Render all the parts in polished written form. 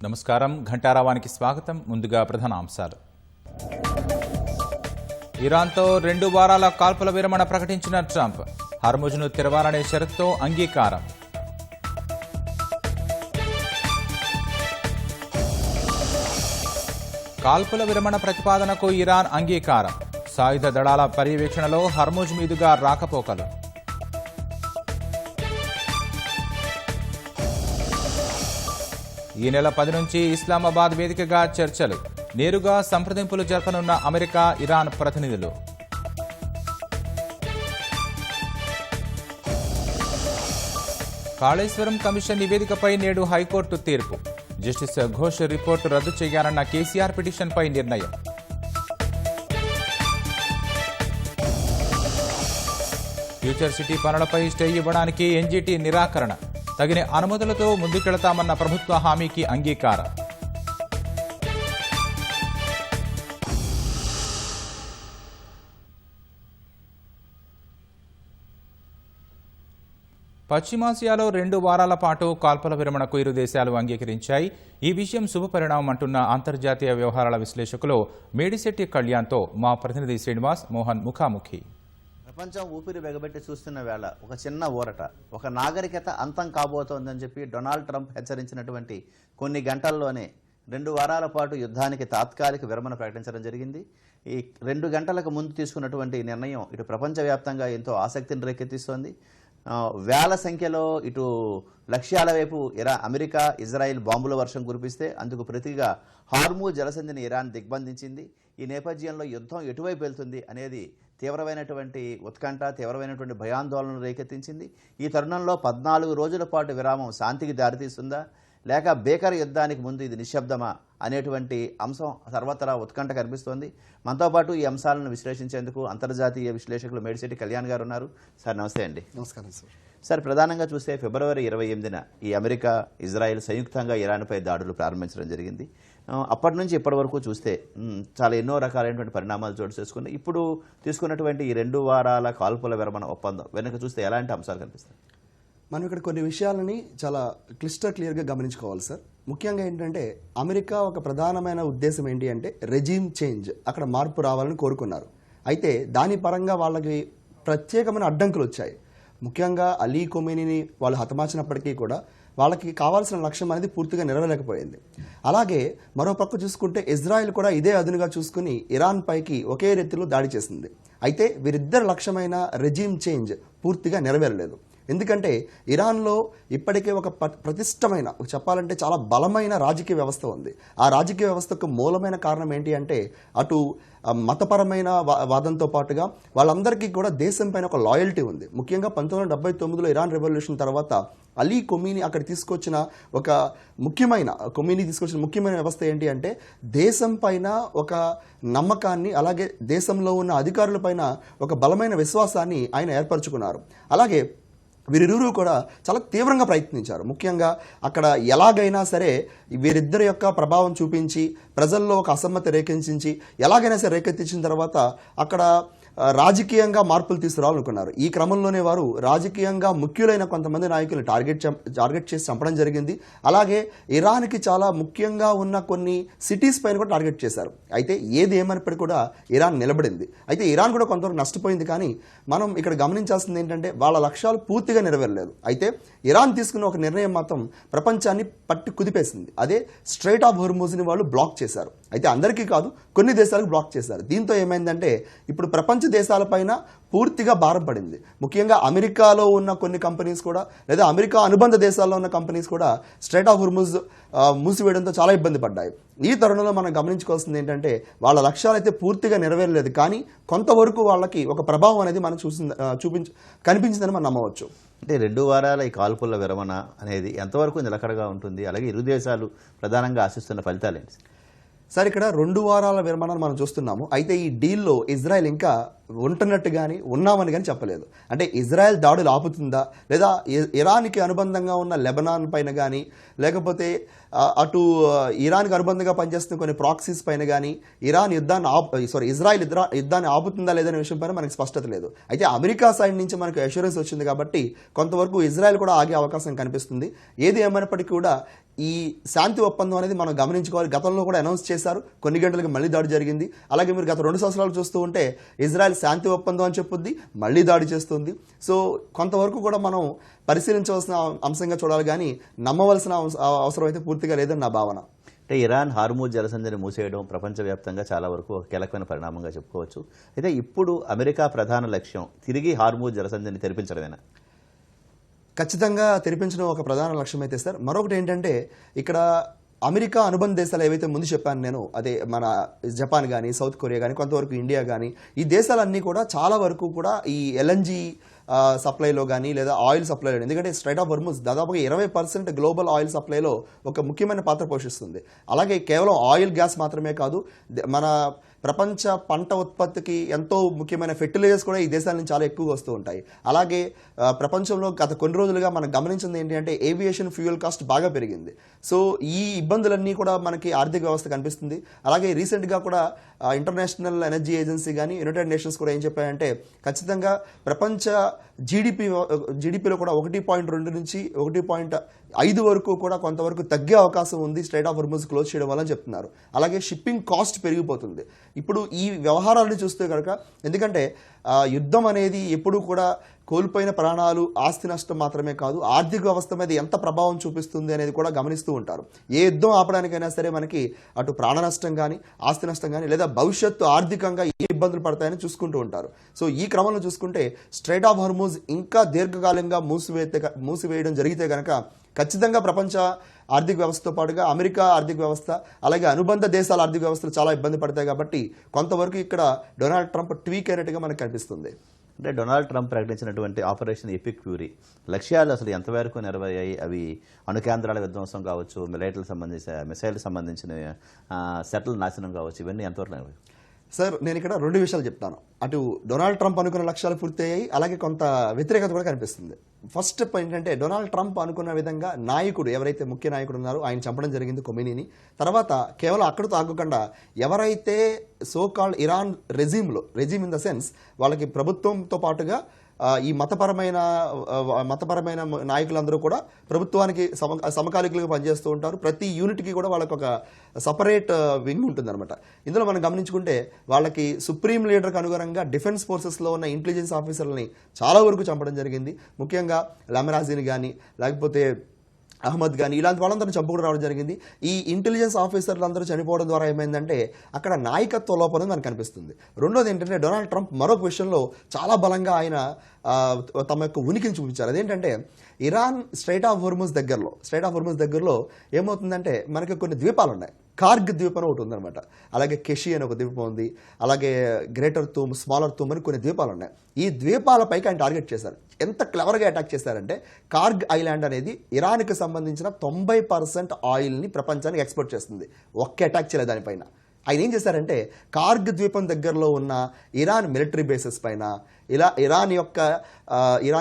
నమస్కారం. ఘంటారావానికి స్వాగతం. ముందుగా ప్రధాన అంశాలు. ఇరాన్తో 2 వారాల కాల్పుల విరమణ ప్రకటించిన ట్రంప్. హర్ముజ్ను తెరవాలనే షరతుతో అంగీకారం. కాల్పుల విరమణ ప్రతిపాదనకు ఇరాన్ అంగీకారం. సాయుధ దళాల పర్యవేక్షణలో హర్ముజ్ మీదుగా రాకపోకలు. ఈ నెల 10 నుంచి ఇస్లామాబాద్ వేదికగా చర్చలు. నేరుగా సంప్రదింపులు జరపనున్న అమెరికా, ఇరాన్ ప్రతినిధులు. కాళేశ్వరం కమిషన్ నివేదికపై నేడు హైకోర్టు తీర్పు. జస్టిస్ ఘోష్ రిపోర్టు రద్దు చేయాలన్న కేసీఆర్ పిటిషన్పై నిర్ణయం. ఫ్యూచర్ సిటీ పనులపై స్టే ఇవ్వడానికి ఎన్జీటీ నిరాకరణ. తగిన అనుమతులతో ముందుకెళతామన్న ప్రభుత్వ హామీకి అంగీకారం. పశ్చిమాసియాలో 2 వారాల పాటు కాల్పుల విరమణకు ఇరు దేశాలు అంగీకరించాయి. ఈ విషయం శుభపరిణామం అంటున్న అంతర్జాతీయ వ్యవహారాల విశ్లేషకులు మేడిశెట్టి కళ్యాణ్తో మా ప్రతినిధి శ్రీనివాస్ మోహన్ ముఖాముఖి. ప్రపంచం ఊపిరి వెగబెట్టి చూస్తున్న వేళ ఒక చిన్న ఊరట, ఒక నాగరికత అంతం కాబోతోందని చెప్పి డొనాల్డ్ ట్రంప్ హెచ్చరించినటువంటి కొన్ని గంటల్లోనే 2 వారాల పాటు యుద్ధానికి తాత్కాలిక విరమణ ప్రకటించడం జరిగింది. ఈ 2 గంటలకు ముందు తీసుకున్నటువంటి నిర్ణయం ఇటు ప్రపంచవ్యాప్తంగా ఎంతో ఆసక్తిని రేకెత్తిస్తోంది. వేల సంఖ్యలో ఇటు లక్ష్యాల వైపు అమెరికా, ఇజ్రాయిల్ బాంబుల వర్షం కురిపిస్తే అందుకు ప్రతిగా హార్మూజ్ జలసంధిని ఇరాన్ దిగ్బంధించింది. ఈ నేపథ్యంలో యుద్ధం ఎటువైపు వెళ్తుంది అనేది తీవ్రమైనటువంటి ఉత్కంఠ, తీవ్రమైనటువంటి భయాందోళనలు రేకెత్తించింది. ఈ తరుణంలో 14 రోజుల పాటు విరామం శాంతికి దారితీస్తుందా, లేక బేకర్ యుద్ధానికి ముందు ఇది నిశ్శబ్దమా అనేటువంటి అంశం సర్వత్రా ఉత్కంఠ కనిపిస్తోంది. మనతో పాటు ఈ అంశాలను విశ్లేషించేందుకు అంతర్జాతీయ విశ్లేషకులు మేడిశెట్టి కళ్యాణ్ గారు ఉన్నారు. సార్ నమస్తే అండి. నమస్కారం సార్. సార్, ప్రధానంగా చూస్తే ఫిబ్రవరి 28న ఈ అమెరికా, ఇజ్రాయెల్ సంయుక్తంగా ఇరాన్పై దాడులు ప్రారంభించడం జరిగింది. అప్పటి నుంచి ఇప్పటి వరకు చూస్తే చాలా ఎన్నో రకాలైనటువంటి పరిణామాలు చోటు చేసుకుని ఇప్పుడు తీసుకున్నటువంటి ఈ 2 వారాల కాల్పుల విరమణ ఒప్పందం వెనుక చూస్తే ఎలాంటి అంశాలు కనిపిస్తాయి? మనం ఇక్కడ కొన్ని విషయాలని చాలా క్లియర్గా గమనించుకోవాలి సార్. ముఖ్యంగా ఏంటంటే అమెరికా ఒక ప్రధానమైన ఉద్దేశం ఏంటి అంటే రెజీమ్ చేంజ్, అక్కడ మార్పు రావాలని కోరుకున్నారు. అయితే దాని పరంగా వాళ్ళకి ప్రత్యేకమైన అడ్డంకులు వచ్చాయి. ముఖ్యంగా అలీ ఖొమేనీని వాళ్ళు హతమార్చినప్పటికీ కూడా వాళ్ళకి కావాల్సిన లక్ష్యం అనేది పూర్తిగా నెరవేరలేకపోయింది. అలాగే మరోపక్క చూసుకుంటే ఇజ్రాయెల్ కూడా ఇదే అదునుగా చూసుకుని ఇరాన్ పైకి ఒకే రీతిలో దాడి చేసింది. అయితే వీరిద్దరి లక్ష్యమైన రెజీమ్ చేంజ్ పూర్తిగా నెరవేరలేదు. ఎందుకంటే ఇరాన్లో ఇప్పటికే ఒక ప్రతిష్టమైన, చెప్పాలంటే చాలా బలమైన రాజకీయ వ్యవస్థ ఉంది. ఆ రాజకీయ వ్యవస్థకు మూలమైన కారణం ఏంటి అంటే అటు మతపరమైన వాదంతో పాటుగా వాళ్ళందరికీ కూడా దేశం పైన ఒక లాయల్టీ ఉంది. ముఖ్యంగా 1979లో ఇరాన్ రెవల్యూషన్ తర్వాత అలీ ఖొమేనీ అక్కడ తీసుకొచ్చిన ముఖ్యమైన వ్యవస్థ ఏంటి అంటే దేశం పైన ఒక నమ్మకాన్ని, అలాగే దేశంలో ఉన్న అధికారుల పైన ఒక బలమైన విశ్వాసాన్ని ఆయన ఏర్పరచుకున్నారు. అలాగే వీరిరువురు కూడా చాలా తీవ్రంగా ప్రయత్నించారు. ముఖ్యంగా అక్కడ ఎలాగైనా సరే వీరిద్దరి యొక్క ప్రభావం చూపించి ప్రజల్లో ఒక అసమ్మతి రేకెత్తించి ఎలాగైనా సరే రేకెత్తించిన తర్వాత అక్కడ రాజకీయంగా మార్పులు తీసుకురావాలనుకున్నారు. ఈ క్రమంలోనే వారు రాజకీయంగా ముఖ్యులైన కొంతమంది నాయకులను టార్గెట్ చేసి చంపడం జరిగింది. అలాగే ఇరాన్కి చాలా ముఖ్యంగా ఉన్న కొన్ని సిటీస్ పైన కూడా టార్గెట్ చేశారు. అయితే ఏది ఏమైనప్పటికీ కూడా ఇరాన్ నిలబడింది. అయితే ఇరాన్ కూడా కొంతవరకు నష్టపోయింది. కానీ మనం ఇక్కడ గమనించాల్సింది ఏంటంటే వాళ్ళ లక్ష్యాలు పూర్తిగా నెరవేరలేదు. అయితే ఇరాన్ తీసుకున్న ఒక నిర్ణయం మాత్రం ప్రపంచాన్ని పట్టి కుదిపేసింది. అదే స్ట్రైట్ ఆఫ్ హోర్ముజ్ని వాళ్ళు బ్లాక్ చేశారు. అయితే అందరికీ కాదు, కొన్ని దేశాలకు బ్లాక్ చేశారు. దీంతో ఏమైందంటే ఇప్పుడు ప్రపంచ దేశాలపైన పూర్తిగా భారం పడింది. ముఖ్యంగా అమెరికాలో ఉన్న కొన్ని కంపెనీస్ కూడా, లేదా అమెరికా అనుబంధ దేశాల్లో ఉన్న కంపెనీస్ కూడా స్ట్రైట్ ఆఫ్ హోర్ముజ్ మూసివేయడంతో చాలా ఇబ్బంది పడ్డాయి. ఈ తరుణంలో మనం గమనించుకోవాల్సింది ఏంటంటే వాళ్ళ లక్ష్యాలు అయితే పూర్తిగా నెరవేరలేదు, కానీ కొంతవరకు వాళ్ళకి ఒక ప్రభావం అనేది మనం కనిపించిందని మనం నమ్మవచ్చు. అంటే 2 వారాల ఈ కాల్పుల విరమణ అనేది ఎంతవరకు నిలకడగా ఉంటుంది? అలాగే ఇరు దేశాలు ప్రధానంగా ఆశిస్తున్న ఫలితాలు ఏంటి? సార్, ఇక్కడ 2 వారాల విరమణను మనం చూస్తున్నాము. అయితే ఈ డీల్లో ఇజ్రాయెల్ ఇంకా ఉంటున్నట్టు కానీ ఉన్నామని కానీ చెప్పలేదు. అంటే ఇజ్రాయెల్ దాడులు ఆపుతుందా, లేదా ఇరాన్కి అనుబంధంగా ఉన్న లెబనాన్ పైన కానీ, లేకపోతే అటు ఇరాన్కి అనుబంధంగా పనిచేస్తున్న కొన్ని ప్రాక్సీస్ పైన కానీ ఇజ్రాయెల్ యుద్ధాన్ని ఆపుతుందా లేదనే విషయం పైన మనకి స్పష్టత లేదు. అయితే అమెరికా సైడ్ నుంచి మనకు అష్యూరెన్స్ వచ్చింది కాబట్టి కొంతవరకు ఇజ్రాయెల్ కూడా ఆగే అవకాశం కనిపిస్తుంది. ఏది ఏమైనప్పటికీ కూడా ఈ శాంతి ఒప్పందం అనేది మనం గమనించుకోవాలి. గతంలో కూడా అనౌన్స్ చేశారు, కొన్ని గంటలకు మళ్ళీ దాడి జరిగింది. అలాగే మీరు గత 2 సంవత్సరాలు చూస్తూ ఉంటే ఇజ్రాయెల్ శాంతి ఒప్పందం అని చెప్పుద్ది, మళ్ళీ దాడి చేస్తుంది. సో కొంతవరకు కూడా మనం పరిశీలించవలసిన అంశంగా చూడాలి, కానీ నమ్మవలసిన అవసరం అయితే పూర్తిగా లేదని నా భావన. అంటే ఇరాన్ హార్మూజ్ జలసంధిని మూసేయడం ప్రపంచవ్యాప్తంగా చాలా వరకు ఒక కీలకమైన పరిణామంగా చెప్పుకోవచ్చు. అయితే ఇప్పుడు అమెరికా ప్రధాన లక్ష్యం తిరిగి హార్మూజ్ జలసంధిని తెరిపించడమేనా? ఖచ్చితంగా తెరిపించడం ఒక ప్రధాన లక్ష్యం అయితే సార్. మరొకటి ఏంటంటే ఇక్కడ అమెరికా అనుబంధ దేశాలు ఏవైతే ముందు చెప్పాను నేను, అదే మన జపాన్ కానీ, సౌత్ కొరియా కానీ, కొంతవరకు ఇండియా కానీ, ఈ దేశాలన్నీ కూడా చాలా వరకు కూడా ఈ ఎల్ఎన్జీ సప్లైలో కానీ లేదా ఆయిల్ సప్లైలో, ఎందుకంటే స్ట్రైట్ ఆఫ్ హోర్ముజ్ దాదాపుగా 20% గ్లోబల్ ఆయిల్ సప్లైలో ఒక ముఖ్యమైన పాత్ర పోషిస్తుంది. అలాగే కేవలం ఆయిల్ గ్యాస్ మాత్రమే కాదు, మన ప్రపంచ పంట ఉత్పత్తికి ఎంతో ముఖ్యమైన ఫెర్టిలైజర్స్ కూడా ఈ దేశాల నుంచి చాలా ఎక్కువగా వస్తూ ఉంటాయి. అలాగే ప్రపంచంలో గత కొన్ని రోజులుగా మనం గమనించింది ఏంటి అంటే ఏవియేషన్ ఫ్యూయల్ కాస్ట్ బాగా పెరిగింది. సో ఈ ఇబ్బందులన్నీ కూడా మనకి ఆర్థిక వ్యవస్థ కనిపిస్తుంది. అలాగే రీసెంట్గా కూడా ఇంటర్నేషనల్ ఎనర్జీ ఏజెన్సీ కానీ యునైటెడ్ నేషన్స్ కూడా ఏం చెప్పాయంటే ఖచ్చితంగా ప్రపంచ జీడిపిలో కూడా 1.2 నుంచి 1.5 వరకు కూడా కొంతవరకు తగ్గే అవకాశం ఉంది స్ట్రైట్ ఆఫ్ హోర్ముజ్ క్లోజ్ చేయడం వల్ల చెప్తున్నారు. అలాగే షిప్పింగ్ కాస్ట్ పెరిగిపోతుంది. ఇప్పుడు ఈ వ్యవహారాలను చూస్తే కనుక, ఎందుకంటే యుద్ధం అనేది ఎప్పుడు కూడా కోల్పోయిన ప్రాణాలు, ఆస్తి నష్టం మాత్రమే కాదు, ఆర్థిక వ్యవస్థ మీద ఎంత ప్రభావం చూపిస్తుంది అనేది కూడా గమనిస్తూ ఉంటారు. ఏ యుద్ధం ఆపడానికైనా సరే మనకి అటు ప్రాణ నష్టం కానీ, ఆస్తి నష్టం కానీ, లేదా భవిష్యత్తు ఆర్థికంగా ఏ ఇబ్బందులు పడతాయని చూసుకుంటూ ఉంటారు. సో ఈ క్రమంలో చూసుకుంటే స్ట్రైట్ ఆఫ్ హోర్ముజ్ ఇంకా దీర్ఘకాలంగా మూసివేయడం జరిగితే కనుక ఖచ్చితంగా ప్రపంచ ఆర్థిక వ్యవస్థతో పాటుగా అమెరికా ఆర్థిక వ్యవస్థ, అలాగే అనుబంధ దేశాల ఆర్థిక వ్యవస్థలు చాలా ఇబ్బంది పడతాయి. కాబట్టి కొంతవరకు ఇక్కడ డొనాల్డ్ ట్రంప్ ట్వీక్ అయినట్టుగా మనకు కనిపిస్తుంది. అంటే డొనాల్డ్ ట్రంప్ ప్రకటించినటువంటి ఆపరేషన్ ఎపిక్ ఫ్యూరీ లక్ష్యాలు అసలు ఎంతవరకు నెరవేరాయి? అవి అణుకేంద్రాల విధ్వంసం కావచ్చు, మిసైల్ సంబంధించిన సెటిల్ నాశనం కావచ్చు, ఇవన్నీ ఎంతవరకు నెరవేరాయి? సార్ నేను ఇక్కడ 2 విషయాలు చెప్తాను. అటు డొనాల్డ్ ట్రంప్ అనుకున్న లక్ష్యాలు పూర్తయ్యాయి, అలాగే కొంత వ్యతిరేకత కూడా కనిపిస్తుంది. ఫస్ట్ ఏంటంటే డొనాల్డ్ ట్రంప్ అనుకున్న విధంగా నాయకుడు ఎవరైతే ముఖ్య నాయకుడు ఉన్నారో ఆయన చంపడం జరిగింది, ఖొమైనీని. తర్వాత కేవలం అక్కడితో ఆగకుండా ఎవరైతే so called Iran regime in the sense వాళ్ళకి ప్రభుత్వంతో పాటుగా ఈ మతపరమైన నాయకులందరూ కూడా ప్రభుత్వానికి సమకాలికులుగా పనిచేస్తూ ఉంటారు. ప్రతి యూనిట్కి కూడా వాళ్ళకి ఒక సపరేట్ వింగ్ ఉంటుందన్నమాట. ఇందులో మనం గమనించుకుంటే వాళ్ళకి సుప్రీం లీడర్కి అనుగుణంగా డిఫెన్స్ ఫోర్సెస్లో ఉన్న ఇంటెలిజెన్స్ ఆఫీసర్లని చాలా వరకు చంపడం జరిగింది. ముఖ్యంగా లమరాజీని కానీ, లేకపోతే అహ్మద్ కానీ, ఇలాంటి వాళ్ళందరూ చంపుకు రావడం జరిగింది. ఈ ఇంటెలిజెన్స్ ఆఫీసర్లు అందరూ చనిపోవడం ద్వారా ఏమైందంటే అక్కడ నాయకత్వ లోపం మనకు కనిపిస్తుంది. రెండోది ఏంటంటే డొనాల్డ్ ట్రంప్ మరొక విషయంలో చాలా బలంగా ఆయన తమ యొక్క ఉనికిని చూపించారు. అదేంటంటే ఇరాన్ స్ట్రైట్ ఆఫ్ హోర్ముజ్ దగ్గరలో ఏమవుతుందంటే మనకి కొన్ని ద్వీపాలు ఉన్నాయి. కార్గ్ ద్వీపం ఒకటి ఉందన్నమాట. అలాగే కెషి అని ఒక ద్వీపం ఉంది. అలాగే గ్రేటర్ తూమ్, స్మాలర్ తూమ్ అని కొన్ని ద్వీపాలు ఉన్నాయి. ఈ ద్వీపాలపైకి ఆయన టార్గెట్ చేశారు. ఎంత క్లవర్గా అటాక్ చేశారంటే కార్గ్ ఐలాండ్ అనేది ఇరాన్కి సంబంధించిన 90% ఆయిల్ని ప్రపంచానికి ఎక్స్పోర్ట్ చేస్తుంది. ఒక్క అటాక్ చేయలేదు దానిపైన. ఆయన ఏం చేశారంటే కార్గ్ ద్వీపం దగ్గరలో ఉన్న ఇరాన్ మిలిటరీ బేసెస్ పైన, ఇరాన్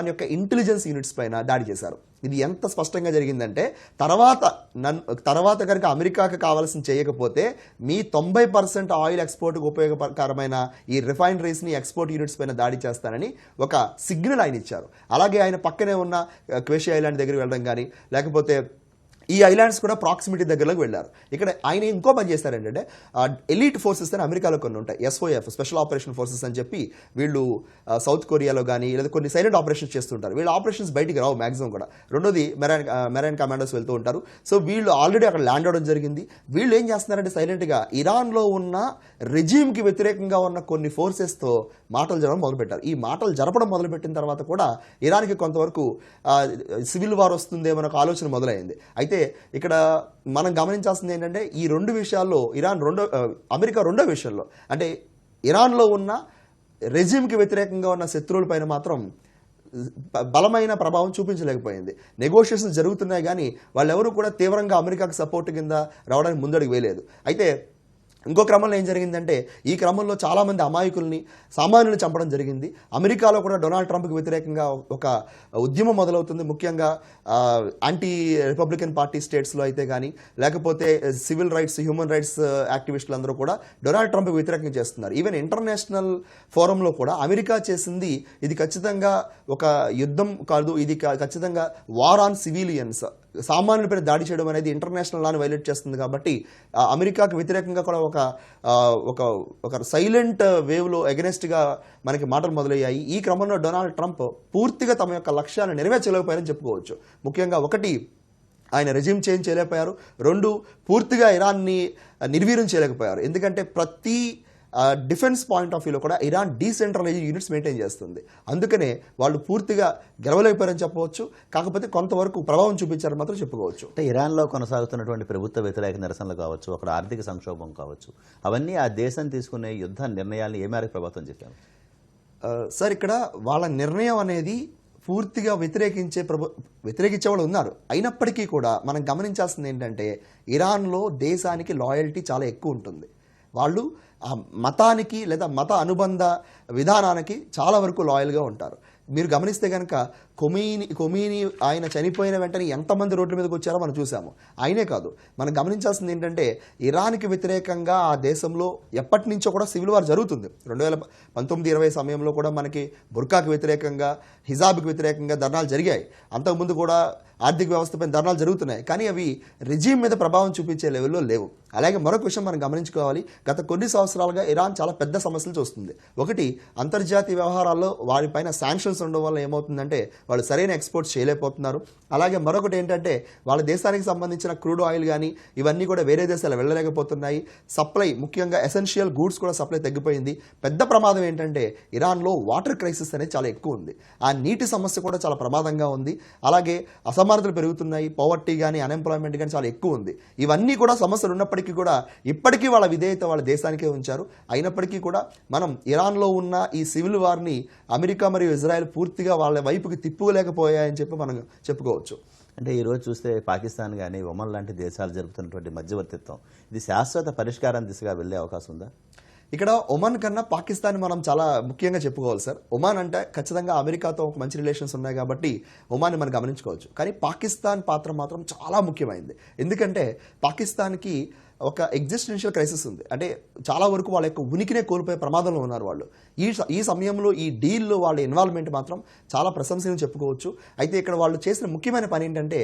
యొక్క ఇంటెలిజెన్స్ యూనిట్స్ పైన దాడి చేశారు. ఇది ఎంత స్పష్టంగా జరిగిందంటే తర్వాత కనుక అమెరికాకి కావాల్సిన చేయకపోతే మీ 90% ఆయిల్ ఎక్స్పోర్ట్కి ఉపయోగకరమైన ఈ రిఫైనరీస్ని, ఎక్స్పోర్ట్ యూనిట్స్ పైన దాడి చేస్తానని ఒక సిగ్నల్ ఆయన ఇచ్చారు. అలాగే ఆయన పక్కనే ఉన్న క్వేషి ఐలాండ్ దగ్గరికి వెళ్ళడం కానీ, లేకపోతే ఈ ఐలాండ్స్ కూడా ప్రాక్సిమిటీ దగ్గరలోకి వెళ్ళారు. ఇక్కడ ఆయన ఇంకో పని చేశారు ఏంటంటే ఎలీట్ ఫోర్సెస్ అని అమెరికాలో కొన్ని ఉంటాయి, SOF స్పెషల్ ఆపరేషన్ ఫోర్సెస్ అని చెప్పి, వీళ్ళు సౌత్ కొరియాలో కానీ లేదా కొన్ని సైలెంట్ ఆపరేషన్స్ చేస్తుంటారు. వీళ్ళ ఆపరేషన్స్ బయటికి రావు మ్యాక్సిమం కూడా. రెండోది మెరైన్ కమాండోస్ వెళ్తూ ఉంటారు. సో వీళ్ళు ఆల్రెడీ అక్కడ ల్యాండ్ అవడం జరిగింది. వీళ్ళు ఏం చేస్తున్నారంటే సైలెంట్గా ఇరాన్లో ఉన్న రెజీమ్కి వ్యతిరేకంగా ఉన్న కొన్ని ఫోర్సెస్తో మాటలు జరపడం మొదలుపెట్టారు. ఈ మాటలు జరపడం మొదలుపెట్టిన తర్వాత కూడా ఇరాన్కి కొంతవరకు సివిల్ వార్ వస్తుందేమో ఒక ఆలోచన మొదలైంది. అయితే ఇక్కడ మనం గమనించాల్సింది ఏంటంటే ఈ 2 విషయాల్లో అమెరికా రెండో విషయంలో అంటే ఇరాన్లో ఉన్న రెజీమ్కి వ్యతిరేకంగా ఉన్న శత్రువులపైన మాత్రం బలమైన ప్రభావం చూపించలేకపోయింది. నెగోషియేషన్స్ జరుగుతున్నాయి కానీ వాళ్ళెవరూ కూడా తీవ్రంగా అమెరికాకు సపోర్ట్ కింద రావడానికి ముందడుగు వేయలేదు. అయితే ఇంకో క్రమంలో ఏం జరిగిందంటే ఈ క్రమంలో చాలామంది అమాయకుల్ని, సామాన్యులు చంపడం జరిగింది. అమెరికాలో కూడా డొనాల్డ్ ట్రంప్కి వ్యతిరేకంగా ఒక ఉద్యమం మొదలవుతుంది. ముఖ్యంగా యాంటీ రిపబ్లికన్ పార్టీ స్టేట్స్లో అయితే కానీ, లేకపోతే సివిల్ రైట్స్, హ్యూమన్ రైట్స్ యాక్టివిస్టులు అందరూ కూడా డొనాల్డ్ ట్రంప్కి వ్యతిరేకంగా చేస్తున్నారు. ఈవెన్ ఇంటర్నేషనల్ ఫోరంలో కూడా అమెరికా చేసింది ఇది ఖచ్చితంగా ఒక యుద్ధం కాదు, ఇది ఖచ్చితంగా వార్ ఆన్ సివిలియన్స్, సామాన్యులపైన దాడి చేయడం అనేది ఇంటర్నేషనల్ లాని వైలేట్ చేస్తుంది. కాబట్టి అమెరికాకు వ్యతిరేకంగా కూడా ఒక ఒక సైలెంట్ వేవ్లో అగెనెస్ట్గా మనకి మాటలు మొదలయ్యాయి. ఈ క్రమంలో డొనాల్డ్ ట్రంప్ పూర్తిగా తమ యొక్క లక్ష్యాలను నెరవేర్చలేకపోయారని చెప్పుకోవచ్చు. ముఖ్యంగా ఒకటి, ఆయన రెజ్యూమ్ చేంజ్ చేయలేకపోయారు. రెండు, పూర్తిగా ఇరాన్ని నిర్వీర్యం చేయలేకపోయారు. ఎందుకంటే ప్రతి డిఫెన్స్ పాయింట్ ఆఫ్ వ్యూలో కూడా ఇరాన్ డీసెంట్రలైజ్ యూనిట్స్ మెయింటైన్ చేస్తుంది. అందుకనే వాళ్ళు పూర్తిగా గెలవలేకపోయారని చెప్పవచ్చు. కాకపోతే కొంతవరకు ప్రభావం చూపించారని మాత్రం చెప్పుకోవచ్చు. అంటే ఇరాన్లో కొనసాగుతున్నటువంటి ప్రభుత్వ వ్యతిరేక నిరసనలు కావచ్చు, అక్కడ ఆర్థిక సంక్షోభం కావచ్చు, అవన్నీ ఆ దేశం తీసుకునే యుద్ధ నిర్ణయాలను ఏ మేరకు ప్రభావితం చేశారు? సార్, ఇక్కడ వాళ్ళ నిర్ణయం అనేది పూర్తిగా వ్యతిరేకించే వాళ్ళు ఉన్నారు. అయినప్పటికీ కూడా మనం గమనించాల్సింది ఏంటంటే ఇరాన్లో దేశానికి లాయల్టీ చాలా ఎక్కువ ఉంటుంది. వాళ్ళు ఆ మతానికి లేదా మత అనుబంధ విధానానికి చాలా వరకు లాయల్గా ఉంటారు. మీరు గమనిస్తే కనుక కొమీని ఆయన చనిపోయిన వెంటనే ఎంతమంది రోడ్ల మీదకి వచ్చారో మనం చూసాము. ఆయనే కాదు, మనం గమనించాల్సింది ఏంటంటే ఇరాన్కి వ్యతిరేకంగా ఆ దేశంలో ఎప్పటి నుంచో కూడా సివిల్ వార్ జరుగుతుంది. 2019-20 సమయంలో కూడా మనకి బుర్కాకి వ్యతిరేకంగా, హిజాబ్కి వ్యతిరేకంగా ధర్నాలు జరిగాయి. అంతకుముందు కూడా ఆర్థిక వ్యవస్థపై ధర్నాలు జరుగుతున్నాయి. కానీ అవి రెజీమ్ మీద ప్రభావం చూపించే లెవెల్లో లేవు. అలాగే మరొక విషయం మనం గమనించుకోవాలి, గత కొన్ని సంవత్సరాలుగా ఇరాన్ చాలా పెద్ద సమస్యలు చూస్తుంది. ఒకటి, అంతర్జాతీయ వ్యవహారాల్లో వారిపైన శాంక్షన్స్ ఉండడం వల్ల ఏమవుతుందంటే వాళ్ళు సరైన ఎక్స్పోర్ట్స్ చేయలేకపోతున్నారు. అలాగే మరొకటి ఏంటంటే వాళ్ళ దేశానికి సంబంధించిన క్రూడ్ ఆయిల్ కానీ ఇవన్నీ కూడా వేరే దేశాలు వెళ్ళలేకపోతున్నాయి. సప్లై, ముఖ్యంగా ఎసెన్షియల్ గూడ్స్ కూడా సప్లై తగ్గిపోయింది. పెద్ద ప్రమాదం ఏంటంటే ఇరాన్లో వాటర్ క్రైసిస్ అనేది చాలా ఎక్కువ ఉంది. ఆ నీటి సమస్య కూడా చాలా ప్రమాదంగా ఉంది. అలాగే అసమానతలు పెరుగుతున్నాయి, పవర్టీ కానీ అన్ఎంప్లాయ్మెంట్ కానీ చాలా ఎక్కువ ఉంది. ఇవన్నీ కూడా సమస్యలు ఉన్నప్పటికీ కూడా ఇప్పటికీ వాళ్ళ విధేయత వాళ్ళ దేశానికే ఉంచారు. అయినప్పటికీ కూడా మనం ఇరాన్లో ఉన్న ఈ సివిల్ వార్ని అమెరికా మరియు ఇజ్రాయెల్ పూర్తిగా వాళ్ళ వైపుకి తిప్పుకోలేకపోయాయని చెప్పి మనం చెప్పుకోవచ్చు. అంటే ఈరోజు చూస్తే పాకిస్తాన్ కానీ ఒమన్ లాంటి దేశాలు జరుపుతున్నటువంటి మధ్యవర్తిత్వం, ఇది శాశ్వత పరిష్కారం దిశగా వెళ్ళే అవకాశం ఉందా? ఇక్కడ ఒమన్ కన్నా పాకిస్తాన్ మనం చాలా ముఖ్యంగా చెప్పుకోవాలి సార్. ఒమాన్ అంటే ఖచ్చితంగా అమెరికాతో ఒక మంచి రిలేషన్స్ ఉన్నాయి కాబట్టి ఒమాన్ని మనం గమనించుకోవచ్చు. కానీ పాకిస్తాన్ పాత్ర మాత్రం చాలా ముఖ్యమైనది. ఎందుకంటే పాకిస్తాన్కి ఒక ఎగ్జిస్టెన్షియల్ క్రైసిస్ ఉంది. అంటే చాలా వరకు వాళ్ళ యొక్క ఉనికినే కోల్పోయే ప్రమాదంలో ఉన్నారు వాళ్ళు. ఈ సమయంలో ఈ డీల్లో వాళ్ళ ఇన్వాల్వ్మెంట్ మాత్రం చాలా ప్రశంసనీయం చెప్పుకోవచ్చు. అయితే ఇక్కడ వాళ్ళు చేసిన ముఖ్యమైన పని ఏంటంటే